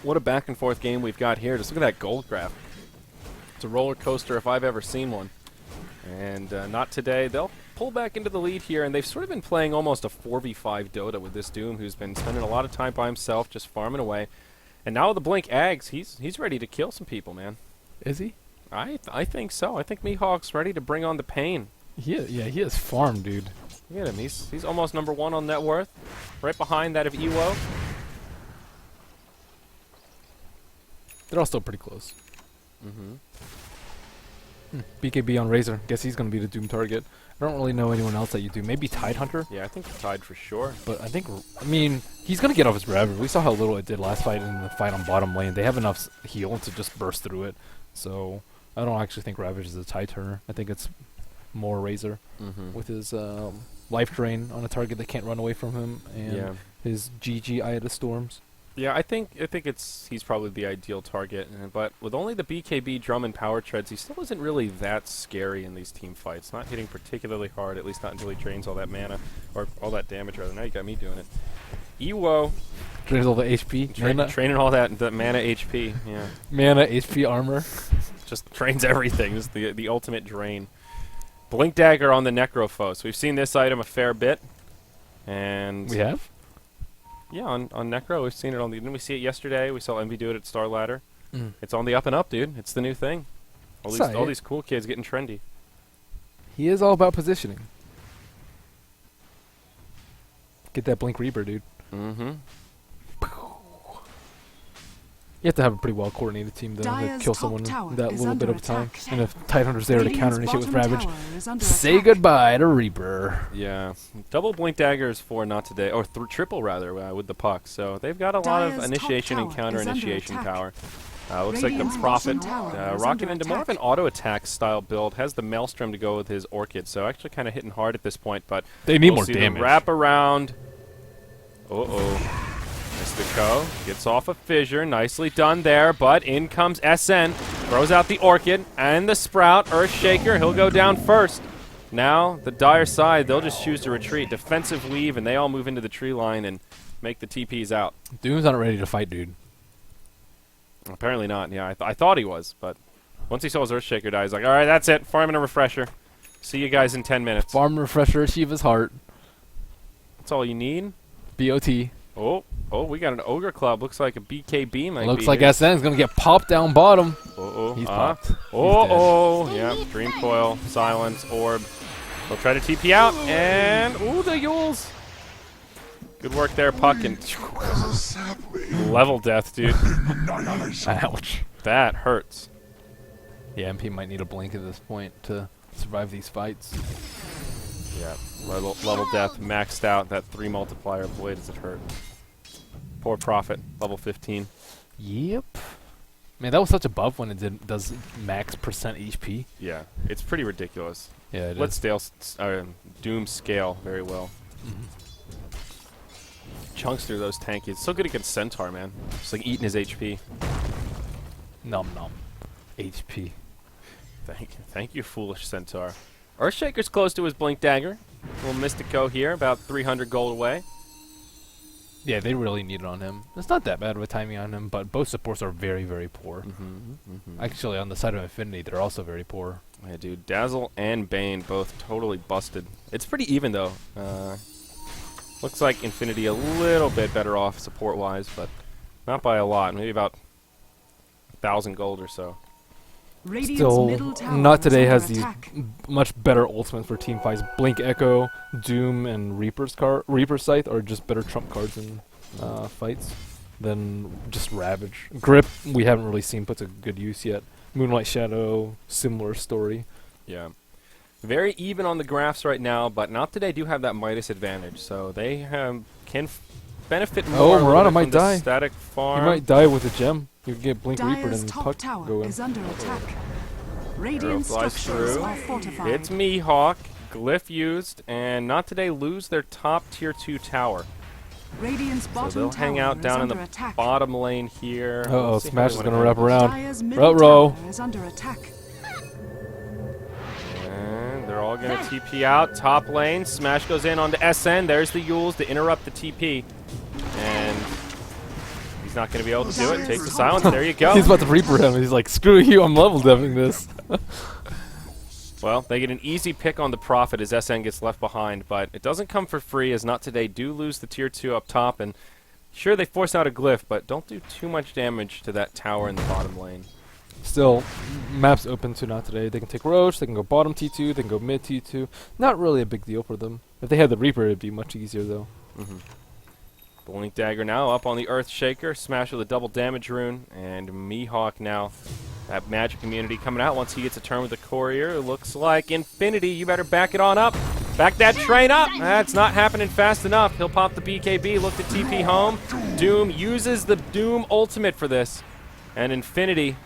what a back and forth game we've got here. Just look at that gold graph. It's a roller coaster if I've ever seen one. And not today. They'll pull back into the lead here, and they've sort of been playing almost a 4v5 Dota with this Doom, who's been spending a lot of time by himself, just farming away. And now with the Blink Ags, he's ready to kill some people, man. Is he? I think so. I think Mihawk's ready to bring on the pain. He is farm, dude. Look at him. He's almost #1 on net worth, right behind that of Ewo. They're all still pretty close. Mm-hmm. BKB on Razor. Guess he's gonna be the Doom target. I don't really know anyone else that you do. Maybe Tidehunter. Yeah, I think he's tied for sure. But I mean, he's gonna get off his Ravage. We saw how little it did last fight in the fight on bottom lane. They have enough heal to just burst through it. So I don't actually think Ravage is a tide turner. I think it's more Razor with his life drain on a target that can't run away from him and his GG Eye of the Storms. Yeah, I think he's probably the ideal target, but with only the BKB drum and power treads, he still isn't really that scary in these team fights. Not hitting particularly hard, at least not until he drains all that mana, or all that damage rather. Now you got me doing it. Ewo Drains all the HP. training all that mana HP. Yeah, mana, HP, armor. just drains everything. This is the ultimate drain. Blink Dagger on the Necrophos. So we've seen this item a fair bit, and We have? yeah, on Necro we've seen it on the. Didn't we see it yesterday? We saw Envy do it at Star Ladder. It's on the up and up, dude. It's the new thing. All these cool kids getting trendy. He is all about positioning. Get that Blink Reaper, dude. Mm-hmm. You have to have a pretty well coordinated team to Dire's kill top someone tower that is little bit under of time. attack. And if Tidehunter's there to Radiant's counter initiate with bottom Ravage, tower is under say attack. goodbye to Reaper. Yeah, double Blink Daggers for not today, or triple rather, with the Puck. So they've got a lot of Dire's top initiation and tower counter is under initiation attack. power. Looks like the Radiant's Prophet bottom tower is rocking under into more of an attack. auto attack style build. Has the Maelstrom to go with his Orchid, so actually kind of hitting hard at this point. But They need we'll more see damage. The wrap around. Mystico gets off a fissure. Nicely done there, but in comes SN. Throws out the Orchid and the Sprout. Earthshaker, he'll go down first. Now, the Dire side, they'll just choose to retreat. Defensive weave, and they all move into the tree line and make the TPs out. Doom's not ready to fight, dude. Apparently not. Yeah, I thought he was, but once he saw his Earthshaker die, he's like, all right, that's it. Farming a refresher. See you guys in 10 minutes. Farm refresher, Shiva's heart. That's all you need. BOT. Oh, we got an Ogre Club. Looks like a BKB might Looks be like here. SN is going to get popped down bottom. He's popped. He's Yeah. Dream Coil, Silence, Orb. They'll try to TP out, and ooh, the Yules. Good work there, Puck, and level death, dude. dead. Ouch. That hurts. Yeah, MP might need a blink at this point to survive these fights. Yeah, level death maxed out. That 3 multiplier. Boy, does it hurt. Poor Prophet, level 15. Yep. Man, that was such a buff when it does max percent HP. Yeah, it's pretty ridiculous. Yeah, it Let's is. Doom scale very well. Chunks through those tankies. So good against Centaur, man. Just like eating his HP. Nom nom. HP. Thank you, foolish Centaur. Earthshaker's close to his Blink Dagger. Little Mystico here, about 300 gold away. Yeah, they really need it on him. It's not that bad of a timing on him, but both supports are very, very poor. Actually, on the side of Infinity, they're also very poor. Yeah, dude. Dazzle and Bane both totally busted. It's pretty even, though. Looks like Infinity a little bit better off support-wise, but not by a lot. Maybe about 1,000 gold or so. Radiant's Still, middle tower Not is today under has these attack. much better ultimates for team fights. Blink Echo, Doom, and Reaper's Scythe are just better trump cards in fights than just Ravage. Grip, we haven't really seen put to good use yet. Moonlight Shadow, similar story. Yeah. Very even on the graphs right now, but not today do have that Midas advantage, so they can benefit more. Oh, a little Murata bit might from the die. Static He farm. might die with a gem. You can get Blink Reaper Dire's and top Puck tower go in. is under attack. Arrow Radiant flies structures through. are fortified. It's Mihawk, Glyph used, and not today lose their top tier 2 tower. Radiant's So bottom they'll hang tower out is down in under the attack. bottom lane here. Uh-oh, Let's see how Smash they is wanna going to wrap handle around. Dire's middle Ruh-roh. tower is under attack. And they're all going to TP out. Top lane. Smash goes in onto SN. There's the Yules to interrupt the TP. And he's not going to be able to do it. Takes the silence. There you go. He's about to Reaper him, and he's like, screw you, I'm level deving this. Well, they get an easy pick on the Prophet as SN gets left behind, but it doesn't come for free as Not Today do lose the tier 2 up top. And sure, they force out a Glyph, but don't do too much damage to that tower in the bottom lane. Still, maps open to Not Today. They can take Roche, they can go bottom T2, they can go mid T2. Not really a big deal for them. If they had the Reaper, it'd be much easier, though. Blink Dagger now up on the Earthshaker. Smash with a double damage rune. And Mihawk now. That magic immunity coming out once he gets a turn with the Courier. It looks like Infinity. You better back it on up. Back that train up. That's not happening fast enough. He'll pop the BKB. Look to TP home. Doom uses the Doom ultimate for this. And Infinity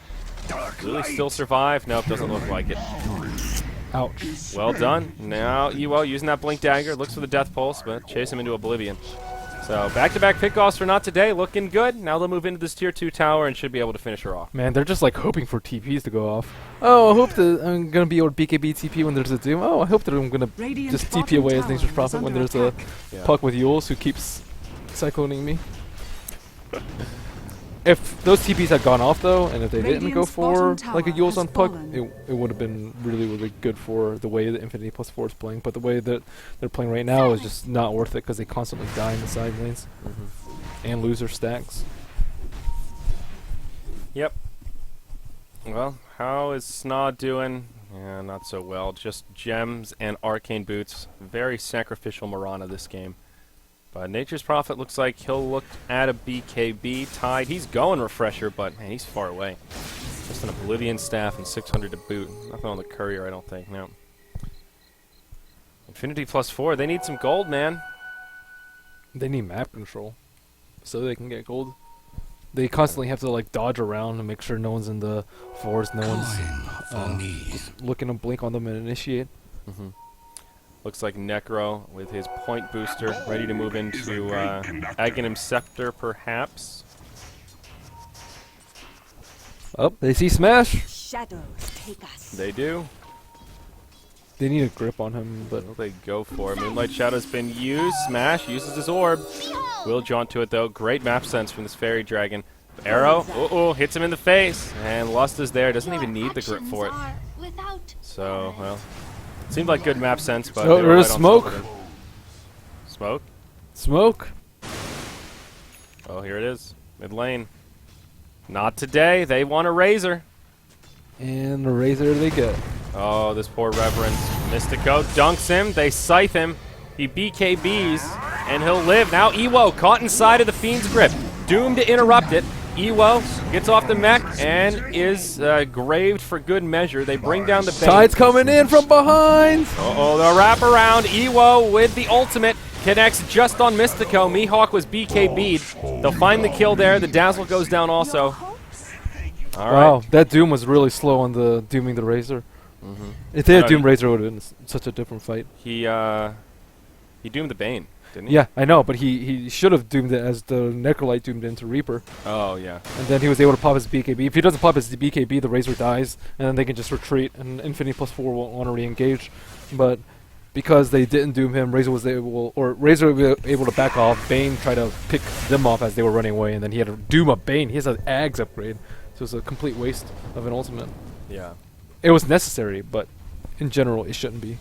will he still survive? Nope, doesn't look like it. Ouch. Well done. Now Ewell using that Blink Dagger. Looks for the Death Pulse, but chase him into oblivion. So back-to-back pickoffs for Not Today. Looking good. Now they'll move into this tier 2 tower and should be able to finish her off. Man, they're just like hoping for TPs to go off. Oh, I hope that I'm going to be able to BKB TP when there's a Doom. Oh, I hope that I'm going to Radiant just TP bottom away as tower Nature's is Prophet when under there's a attack. Yeah. Puck with Yules who keeps cycloning me. If those TPs had gone off, though, and if they didn't go Radiant's for bottom like a tower Yules has on Puck, fallen. it would have been really, really good for the way that Infinity plus 4 is playing. But the way that they're playing right now is just not worth it because they constantly die in the side lanes and lose their stacks. Yep. Well, how is Sna doing? Yeah, not so well. Just gems and arcane boots. Very sacrificial Mirana this game. But Nature's Prophet looks like he'll look at a BKB. Tide, he's going Refresher, but man, he's far away. Just an Oblivion Staff and 600 to boot. Nothing on the Courier, I don't think, no. Infinity plus 4, they need some gold, man. They need map control so they can get gold. they constantly have to like dodge around and make sure no one's in the forest, no one's looking to blink on them and initiate. Mm-hmm. Looks like Necro with his point booster ready to move into Aghanim Scepter, perhaps. Oh, they see Smash. Shadows take us. They do. They need a grip on him, but Well, they go for it. Moonlight Shadow's been used. Smash uses his orb. Will jaunt to it, though. Great map sense from this Fairy Dragon. Arrow, hits him in the face. And Lust is there. Doesn't even need the grip for it. So, well, seemed like good map sense, but Oh, they were there's right on smoke. top of it. Smoke? Smoke. Oh, here it is. Mid lane. Not today. They want a Razor. And the Razor they get. Oh, this poor Reverend. Mystico dunks him. They scythe him. He BKBs, and he'll live. Now Ewo caught inside of the Fiend's grip. Doomed to interrupt it. Ewo gets off the mech and is graved for good measure. They bring down the bait. Tide's coming in from behind. Uh-oh, the wraparound. Ewo with the ultimate. Connects just on Mystico. Mihawk was BKB'd. They'll find the kill there. The Dazzle goes down also. All right. Wow, that Doom was really slow on the dooming the Razor. Mm-hmm. If they had No, Doom he- Razor, it would have been such a different fight. He doomed the Bane, didn't he? Yeah, I know, but he should have doomed it as the Necrolite doomed into Reaper, Oh, yeah. and then he was able to pop his BKB. If he doesn't pop his BKB, the Razor dies, and then they can just retreat, and Infinity +4 won't want to re-engage. But because they didn't doom him, Razor was able to back off. Bane tried to pick them off as they were running away, and then he had to doom up Bane. He has an Ags upgrade, so it's a complete waste of an ultimate. Yeah. It was necessary, but in general, it shouldn't be.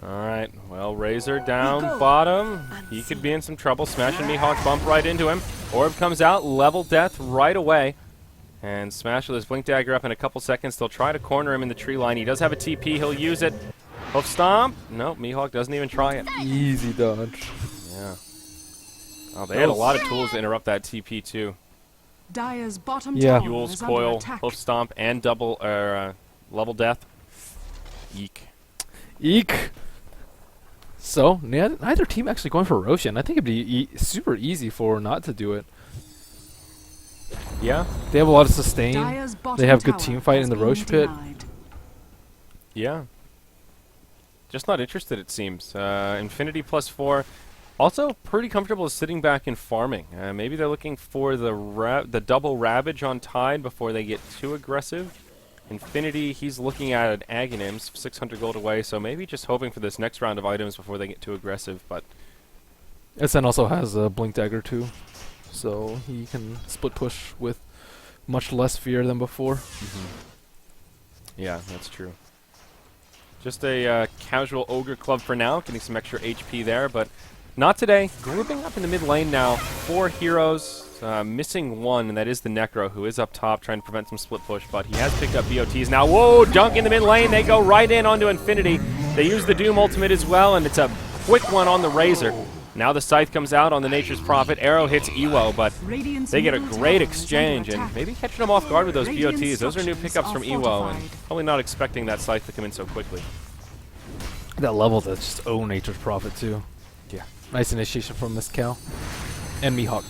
All right. Well, Razor down bottom. He could be in some trouble. Smash and Mihawk bump right into him. Orb comes out. Level death right away. And Smash with his Blink Dagger up in a couple seconds. They'll try to corner him in the tree line. He does have a TP. He'll use it. Hoof Stomp. Nope. Mihawk doesn't even try it. Easy dodge. Yeah. Oh, they had a lot of tools to interrupt that TP, too. Dire's bottom Yeah. tower Yule's is under Coil, attack. Hoof Stomp, and double level death. Eek. Eek. So, neither team actually going for Roshan. I think it'd be super easy for not to do it. Yeah. They have a lot of sustain. Dire's bottom They have good tower team fight has in the been Roche pit. denied. Yeah. Just not interested, it seems. Infinity +4. Also pretty comfortable sitting back and farming. Maybe they're looking for the double Ravage on Tide before they get too aggressive. Infinity, he's looking at Aghanims, 600 gold away, so maybe just hoping for this next round of items before they get too aggressive, but SN also has a Blink Dagger too, so he can split push with much less fear than before. yeah, that's true. Just a casual Ogre Club for now, getting some extra HP there, but not today. Grouping up in the mid lane now. 4 heroes, missing one, and that is the Necro, who is up top trying to prevent some split push, but he has picked up BOTs. Now, whoa, dunk in the mid lane. They go right in onto Infinity. They use the Doom ultimate as well, and it's a quick one on the Razor. Now the Scythe comes out on the Nature's Prophet. Arrow hits Ewo, but Radiant's they get a middle great tower is exchange, under and attack. maybe catching them off guard with those Radiant BOTs. Those are new structures pickups are from Ewo, and fortified. probably not expecting that Scythe to come in so quickly. That level that's just own Nature's Prophet too. Yeah. Nice initiation from Miss Cal. And Mihawk.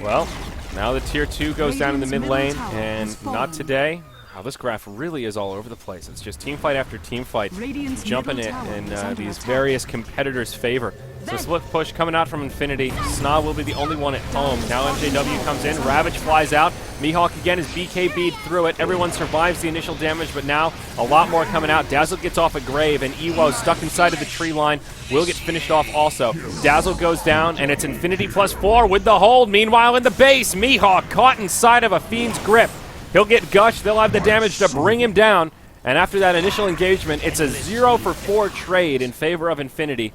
Well, now the tier 2 goes down in the mid lane, Radiant's middle tower and has not fallen. today. Wow, this graph really is all over the place. It's just team fight after team fight, Radiant's jumping middle it tower in is under these attack. various competitors' favor. So split push coming out from Infinity. Sna will be the only one at home. Now MJW comes in. Ravage flies out. Mihawk again is BKB'd through it. Everyone survives the initial damage, but now a lot more coming out. Dazzle gets off a grave, and Ewo stuck inside of the tree line will get finished off also. Dazzle goes down, and it's Infinity +4 with the hold. Meanwhile, in the base, Mihawk caught inside of a Fiend's grip. He'll get Gush. They'll have the damage to bring him down. And after that initial engagement, it's a 0-for-4 trade in favor of Infinity.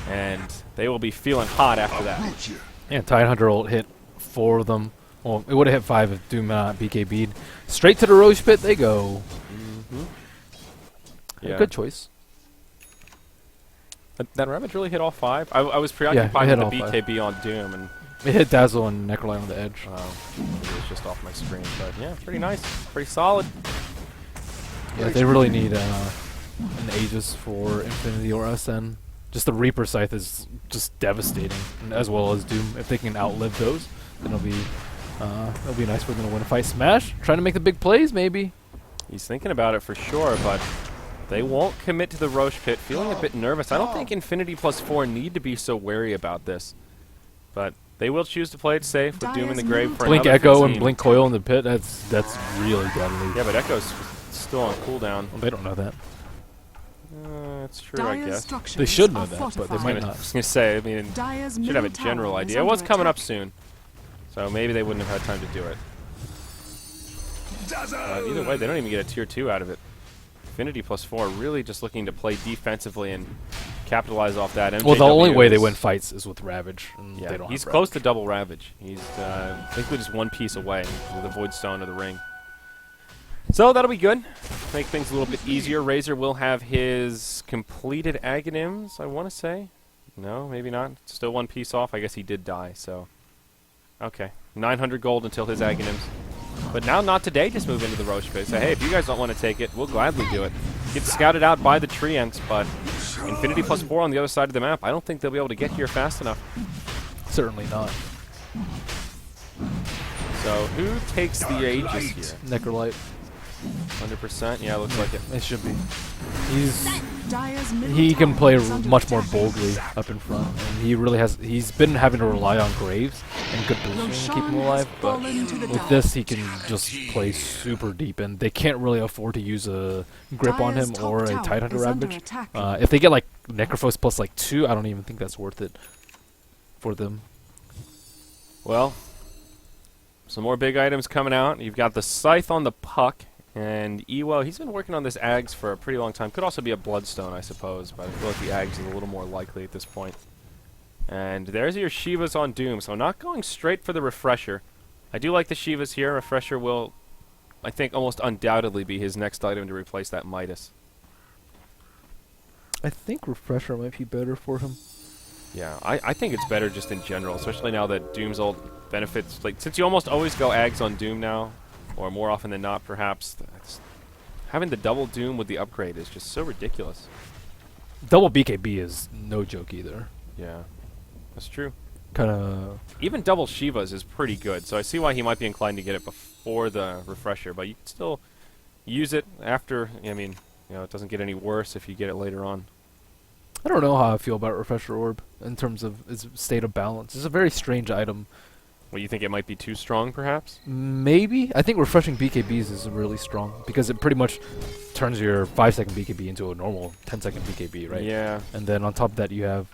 And they will be feeling hot after that. Yeah, Tidehunter ult hit 4 of them. Well, it would have hit 5 if Doom not BKB'd. Straight to the Roche pit they go. Yeah. Good choice. That Ravage really hit all 5. I was preoccupied hit with all the 5. BKB on Doom, and It hit Dazzle and Necrolite on the edge. it was just off my screen. But yeah, pretty nice. Pretty solid. Yeah, they really need an Aegis for Infinity or SN. just the Reaper Scythe is just devastating, and as well as Doom. If they can outlive those, then it'll be nice for them to win a fight. Smash, trying to make the big plays, maybe. He's thinking about it for sure, but they won't commit to the Roche Pit. Feeling a bit nervous. I don't think Infinity +4 need to be so wary about this, but they will choose to play it safe with Doom in the grave for Blink another Echo and 15. Blink Coil in the pit. That's really deadly. Yeah, but Echo's still on cooldown. Well, they don't know that. That's true, I guess. They should know that, but they might I not. was gonna say, I mean, Dire's should have a middle general tower is idea. It was under coming up attack. soon, so maybe they wouldn't have had time to do it. Either way, they don't even get a tier 2 out of it. Infinity +4 really just looking to play defensively and capitalize off that. Well, the only way they is- win fights is with Ravage. And Yeah, they don't he's have close Ravage. to double Ravage. He's basically just one piece away with the Void Stone or the Ring. So that'll be good. Make things a little bit easier. Razor will have his completed Aghanims, I want to say. No, maybe not. Still one piece off. I guess he did die, so. Okay. 900 gold until his Aghanims. But now, not today, just move into the Roche Pit. Say, hey, if you guys don't want to take it, we'll gladly do it. Get scouted out by the Treants, but Infinity +4 on the other side of the map, I don't think they'll be able to get here fast enough. Certainly not. So, who takes the Aegis here? Necrolite. 100%? Yeah, looks like it. It should be. Dire's middle He can tower play is under much more attack. boldly up in front, and he really has. He's been having to rely on Graves and good positioning to keep him Roshan alive. has But fallen to the with dark. this, he can just play super deep, and they can't really afford to use a grip on Dire's him top or a tower Tidehunter is under Ravage. attack. If they get like Necrophos plus like 2, I don't even think that's worth it for them. Well, some more big items coming out. You've got the Scythe on the Puck, and Ewo, he's been working on this Ags for a pretty long time. Could also be a Bloodstone, I suppose, but I feel like the Ags is a little more likely at this point. And there's your Shivas on Doom, so not going straight for the Refresher. I do like the Shivas here. Refresher will, I think, almost undoubtedly be his next item to replace that Midas. I think Refresher might be better for him. Yeah, I think it's better just in general, especially now that Doom's ult benefits. Like, since you almost always go Ags on Doom now, or more often than not, perhaps, having the double Doom with the upgrade is just so ridiculous. Double BKB is no joke either. Yeah, that's true. Kind of. Even double Shivas is pretty good, so I see why he might be inclined to get it before the Refresher, but you can still use it after. I mean, you know, it doesn't get any worse if you get it later on. I don't know how I feel about Refresher Orb in terms of its state of balance. It's a very strange item. Well, you think it might be too strong, perhaps? Maybe. I think refreshing BKBs is really strong because it pretty much turns your 5-second BKB into a normal 10-second BKB, right? Yeah. And then on top of that, you have,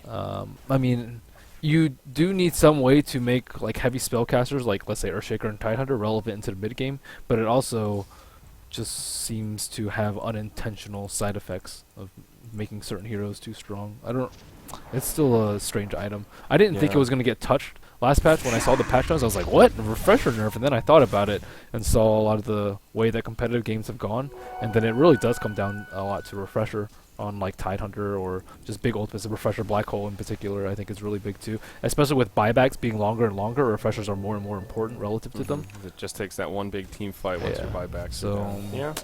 I mean, you do need some way to make like heavy spellcasters, like let's say Earthshaker and Tidehunter, relevant into the mid game. But it also just seems to have unintentional side effects of making certain heroes too strong. I don't. It's still a strange item. I didn't think it Yeah. was gonna get touched last patch. When I saw the patch notes, I was like, "What? A refresher nerf?" And then I thought about it and saw a lot of the way that competitive games have gone, and then it really does come down a lot to refresher on like Tidehunter or just big ultimates. Refresher Black Hole in particular, I think is really big too. Especially with buybacks being longer and longer, refreshers are more and more important relative to them. It just takes that one big team fight once Yeah. you buy back. So, yeah,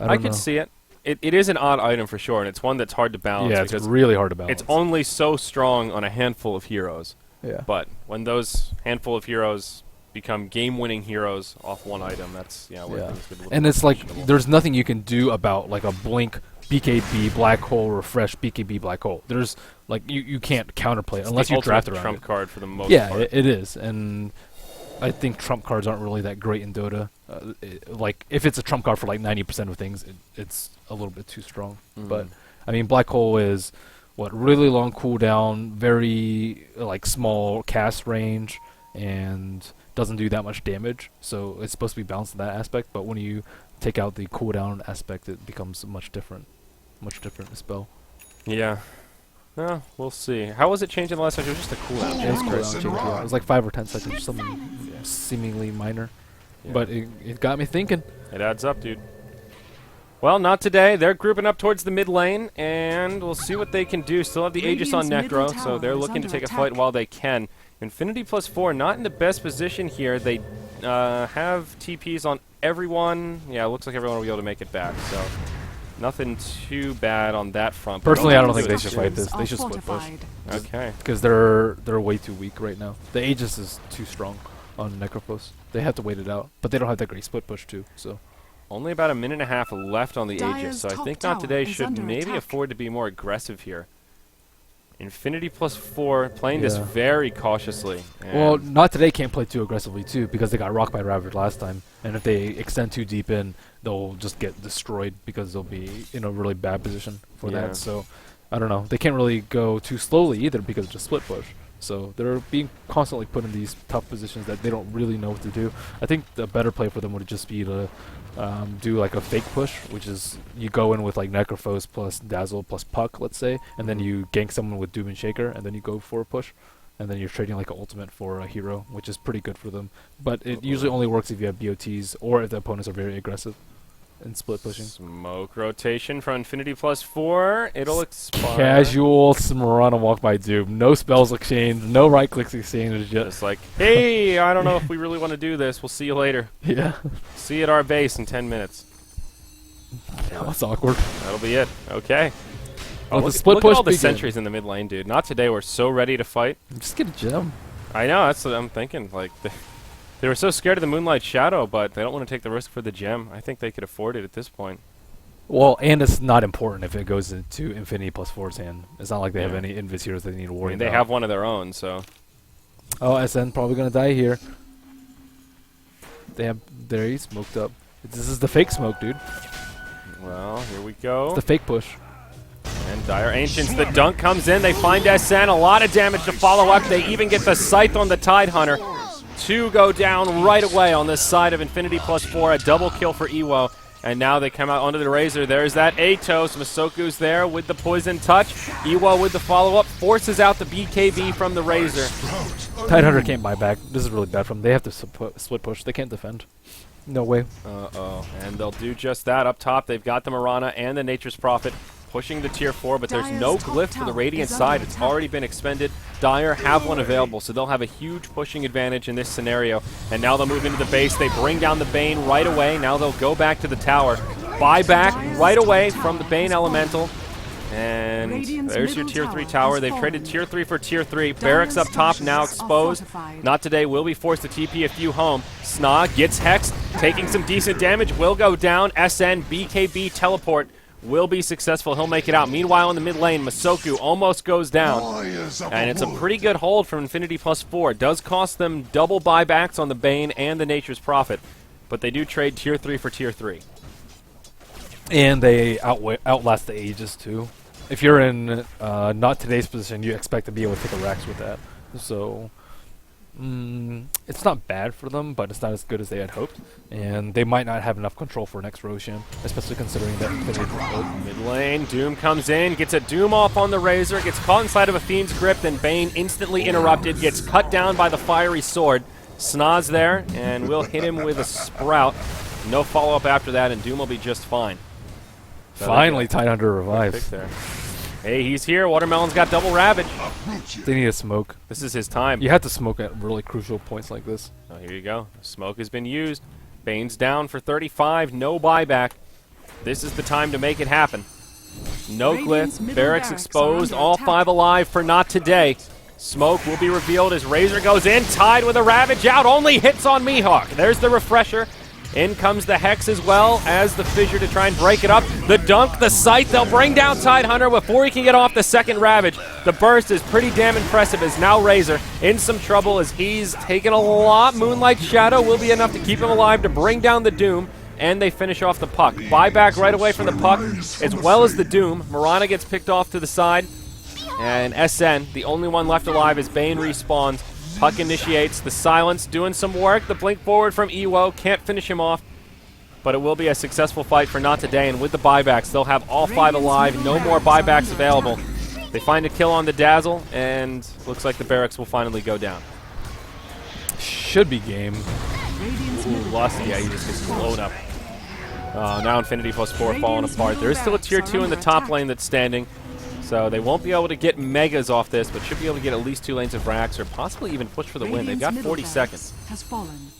I I don't could know. see it. It is an odd item for sure, and it's one that's hard to balance Yeah, it's because really hard to balance. it's only so strong on a handful of heroes. Yeah. But when those handful of heroes become game-winning heroes off one item, that's where Yeah. things get a little And more it's like questionable. there's nothing you can do about like a blink BKB black hole refresh BKB black hole. There's like you can't counterplay it It's unless the you ultimate draft around trump it. card for the most Yeah, part. it is, and I think trump cards aren't really that great in Dota. Like if it's a trump card for like 90% of things, it's a little bit too strong. But I mean, black hole is what really long cooldown, very like small cast range, and doesn't do that much damage. So it's supposed to be balanced in that aspect. But when you take out the cooldown aspect, it becomes much different spell. Yeah. Well, we'll see. How was it changing the last time? It was just a cooldown. It was change, cooldown correct? change, yeah. It was like 5 or 10 seconds, something seemingly minor. Yeah. But it got me thinking. It adds up, dude. Well, not today. They're grouping up towards the mid lane, and we'll see what they can do. Still have the Aegis on Radiant's middle Necro, so tower they're is looking to under take a attack. fight while they can. Infinity +4, not in the best position here. They have TPs on everyone. Yeah, it looks like everyone will be able to make it back, so Nothing too bad on that front. but Personally, I don't overall think they good. should fight this. Are They should split push. fortified. Okay. Because they're way too weak right now. The Aegis is too strong on Necrophos. They have to wait it out. But they don't have that great split push too, so... Only about a minute and a half left on the Aegis, Dire's so I top think Not tower Today is should under maybe attack. afford to be more aggressive here. Infinity +4, playing this Yeah. very cautiously. Well, and Not Today can't play too aggressively too, because they got rocked by Ravage last time. And if they extend too deep in, they'll just get destroyed because they'll be in a really bad position for Yeah. that. So, I don't know. They can't really go too slowly either because it's a split push. So they're being constantly put in these tough positions that they don't really know what to do. I think the better play for them would just be to do like a fake push, which is you go in with like Necrophos plus Dazzle plus Puck, let's say, and then you gank someone with Doom and Shaker, and then you go for a push, and then you're trading like an ultimate for a hero, which is pretty good for them. But it usually only works if you have BOTs or if the opponents are very aggressive in split pushing. Smoke rotation for Infinity +4. It'll expire. Casual Mirana walk by Doom. No spells exchange, no right clicks exchange. Just Just like, hey, I don't know if we really want to do this. We'll see you later. yeah, See you at our base in 10 minutes. that's awkward. That'll be it. Okay. Oh, Let the look, split look push at all the begin. sentries in the mid lane, dude. Not today. We're so ready to fight. Just get a gem. I know. That's what I'm thinking. Like, they were so scared of the Moonlight Shadow, but they don't want to take the risk for the gem. I think they could afford it at this point. Well, and it's not important if it goes into Infinity +4's hand. It's not like they have Yeah. any Invis heroes they need to I worry mean, they about. have one of their own, so. Oh, SN probably gonna die here. There he's smoked up. This is the fake smoke, dude. Well, here we go. It's the fake push. And Dire Ancients, the dunk comes in. They find SN. A lot of damage to follow up. They even get the Scythe on the Tidehunter. 2 go down right away on this side of Infinity +4. A double kill for Ewo. And now they come out onto the Razor. There's that Atos. Masoku's there with the Poison Touch. Ewo with the follow-up. Forces out the BKB from the Razor. Tidehunter can't buy back. This is really bad for them. They have to split push. They can't defend. No way. Uh-oh. And they'll do just that. Up top, they've got the Mirana and the Nature's Prophet pushing the tier 4, but there's no Dire's top glyph for the tower Radiant is under side. It's attack. already been expended. Dire have one available, so they'll have a huge pushing advantage in this scenario. And now they'll move into the base. They bring down the Bane right away. Now they'll go back to the tower. Buy back right away from the Bane Elemental. And Radiant's there's your middle tier 3 tower tower. has They've fallen. traded tier 3 for tier 3. Barracks up top now structures are exposed. fortified. Not today. Will be forced to TP a few home. Snog gets hexed, taking some decent damage. Will go down. SN, BKB, teleport. Will be successful. He'll make it out. Meanwhile, in the mid lane, Masoku almost goes down. And it's a pretty good hold from Infinity +4. It does cost them double buybacks on the Bane and the Nature's Prophet. But they do trade tier 3 for tier 3. And they outlast the Aegis too. If you're in Not Today's position, you expect to be able to take a Rax with that. So it's not bad for them, but it's not as good as they had hoped. And they might not have enough control for next Roshan, especially considering that Infinity is Mid lane, Doom comes in, gets a Doom off on the Razor, gets caught inside of a Fiend's Grip, then Bane instantly interrupted, gets cut down by the Fiery Sword. Snaz there, and we'll hit him with a Sprout. No follow-up after that, and Doom will be just fine. finally Tidehunter Pick revives. there. Hey, he's here. Watermelon's got double Ravage. They need to smoke. This is his time. You have to smoke at really crucial points like this. Oh, here you go. Smoke has been used. Bane's down for 35. No buyback. This is the time to make it happen. No Radiant's glyph. middle Barracks barracks exposed. are under All attack. 5 alive for not today. Smoke will be revealed as Razor goes in. Tied with a Ravage out. Only hits on Mihawk. There's the refresher. In comes the Hex as well as the Fissure to try and break it up. The dunk, the Scythe, they'll bring down Tidehunter before he can get off the second Ravage. The burst is pretty damn impressive as now Razor in some trouble as he's taken a lot. Moonlight Shadow will be enough to keep him alive to bring down the Doom, and they finish off the Puck. Buyback right away from the Puck as well as the Doom. Mirana gets picked off to the side, and SN, the only one left alive as Bane respawns. Puck initiates the silence, doing some work. The blink forward from Ewo can't finish him off, but it will be a successful fight for Not Today. And with the buybacks, they'll have all 5 alive. No more buybacks available. They find a kill on the Dazzle, and looks like the barracks will finally go down. Should be game. Radiant's Ooh, middle lost. barracks Yeah, he just gets are blown up. Now Infinity +4 falling apart. There is still a tier 2 in the top lane that's standing. So they won't be able to get megas off this, but should be able to get at least 2 lanes of Rax or possibly even push for the win. They've got Radiant's 40 middle seconds. barracks has fallen.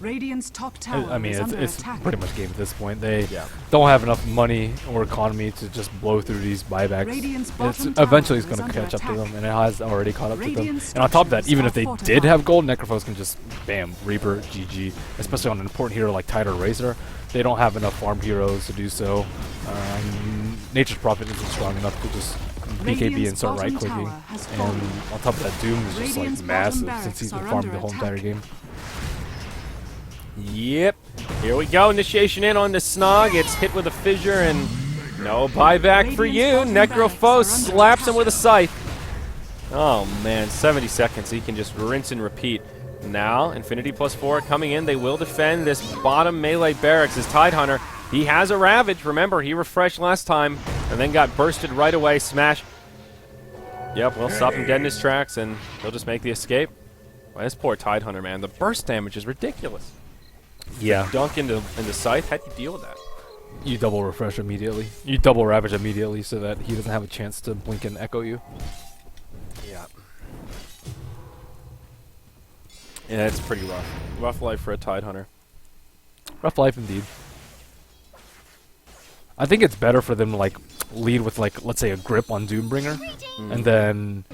Radiant's top tower I mean, is under it's attack. pretty much game at this point. They Yeah. don't have enough money or economy to just blow through these buybacks. Radiant's It's bottom tower eventually it's is going to under catch up to attack. them, and it has already caught up to them. Radiant's And on top of that, structures even are if they did fortified. have gold, Necrophos can just bam, Reaper, GG. Especially on an important hero like Tide or Razor, they don't have enough farm heroes to do so. Nature's Prophet isn't strong enough to just BKB and Radiant's start right bottom clicking. tower has And fallen. on top of that, Doom is just like Radiant's massive bottom since he's been barracks farming are the whole under entire attack. game. Yep. Here we go. Initiation in on the Snog. It's hit with a fissure and no buyback for you. Radiant's bottom Necrophos barracks are under slaps him attack. with a scythe. Oh man, 70 seconds. He can just rinse and repeat. Now, Infinity +4 coming in. They will defend this bottom melee barracks as Tidehunter. He has a Ravage. Remember, he refreshed last time and then got bursted right away. Smash. Yep, we'll stop him dead in his tracks and he'll just make the escape. Well, this poor Tidehunter, man. The burst damage is ridiculous. Yeah. Dunk into Scythe. How'd you deal with that? You double refresh immediately. You double ravage immediately so that he doesn't have a chance to blink and echo you. Yeah. Yeah, it's pretty rough. Rough life for a Tidehunter. Rough life indeed. I think it's better for them to like lead with like let's say a grip on Doombringer, and then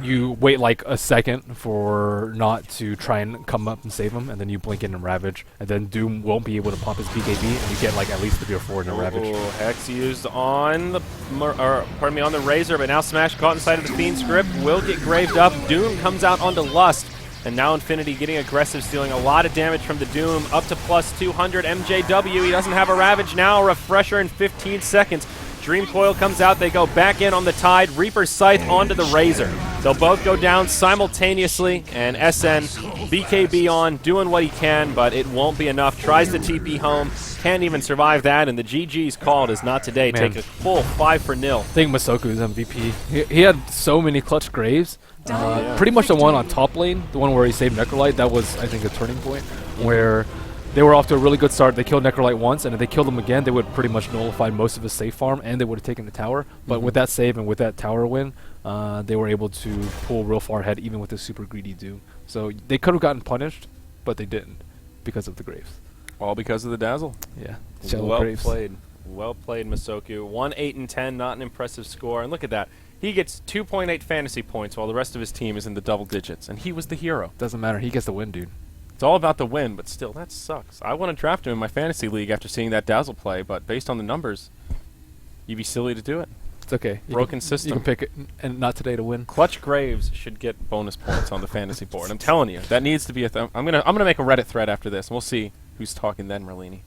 you wait like a second for NoT to try and come up and save him, and then you blink in and ravage, and then Doom won't be able to pop his BKB, and you get like at least 3 or 4 in a ravage. Oh, Hex used on the, on the Razor, but now Smash caught inside of the Fiend's grip. Will get graved up. Doom comes out onto Lust, and now Infinity getting aggressive, stealing a lot of damage from the Doom, up to plus 200 MJW. He doesn't have a Ravage now. Refresher in 15 seconds. Dream Coil comes out. They go back in on the Tide. Reaper's Scythe onto the Razor. They'll both go down simultaneously, and SN BKB on, doing what he can, but it won't be enough. Tries to TP home, can't even survive that, and the GG's called is not today. Man. Take a full 5-0. I think Masoku's MVP. He had so many clutch graves. Yeah. Pretty much the one on top lane, the one where he saved Necrolite, that was, I think, a turning point where they were off to a really good start. They killed Necrolite once, and if they killed him again, they would pretty much nullify most of his safe farm, and they would have taken the tower. But with that save and with that tower win, they were able to pull real far ahead, even with the super greedy Doom. So they could have gotten punished, but they didn't because of the graves. All because of the Dazzle. Yeah, shallow Well graves. played. Well played, Masoku. 1-8-10, not an impressive score. And look at that. He gets 2.8 fantasy points while the rest of his team is in the double digits. And he was the hero. Doesn't matter. He gets the win, dude. It's all about the win, but still, that sucks. I want to draft him in my fantasy league after seeing that Dazzle play, but based on the numbers, you'd be silly to do it. It's okay. Broken You system. can pick it, and not today to win. Clutch Graves should get bonus points on the fantasy board. I'm telling you, that needs to be a I'm gonna make a Reddit thread after this, and we'll see who's talking then, Merlini.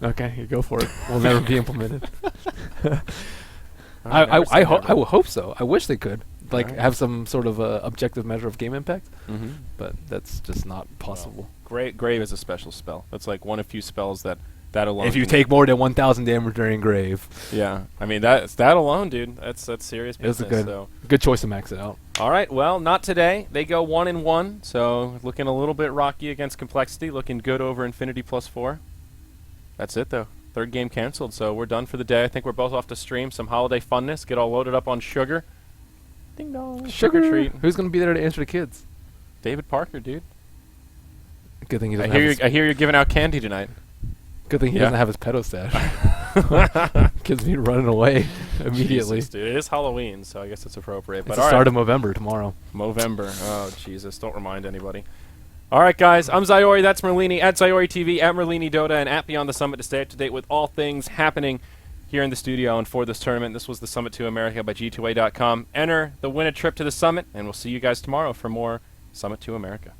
Okay, you go for it. Will never be implemented. Alright, never say never. I will hope so. I wish they could Alright. have some sort of objective measure of game impact, Mhm. but that's just not possible. Grave is a special spell. That's like one of few spells that alone. If you can- take more than 1,000 damage during Grave, yeah, I mean that alone, dude. That's serious it was business. a So. good choice to max it out. All right, well, not today. They go 1-1, so looking a little bit rocky against Complexity. Looking good over Infinity +4. That's it, though. Third game canceled, so we're done for the day. I think we're both off to stream some holiday funness, get all loaded up on sugar. Ding dong, sugar treat. Who's gonna be there to answer the kids? David Parker, dude. Good thing he I doesn't hear have I hear you're giving out candy tonight. good thing he Yeah. doesn't have his pedo stash. Kids be running away immediately. Jesus, dude. It is Halloween, so I guess it's appropriate. It's But the all start right, of November tomorrow. Movember. Oh, Jesus, don't remind anybody. All right, guys, I'm Zyori. That's Merlini, at Zyori TV, at Merlini Dota, and at Beyond the Summit to stay up to date with all things happening here in the studio and for this tournament. This was the Summit to America by G2A.com. Enter the win a trip to the Summit, and we'll see you guys tomorrow for more Summit to America.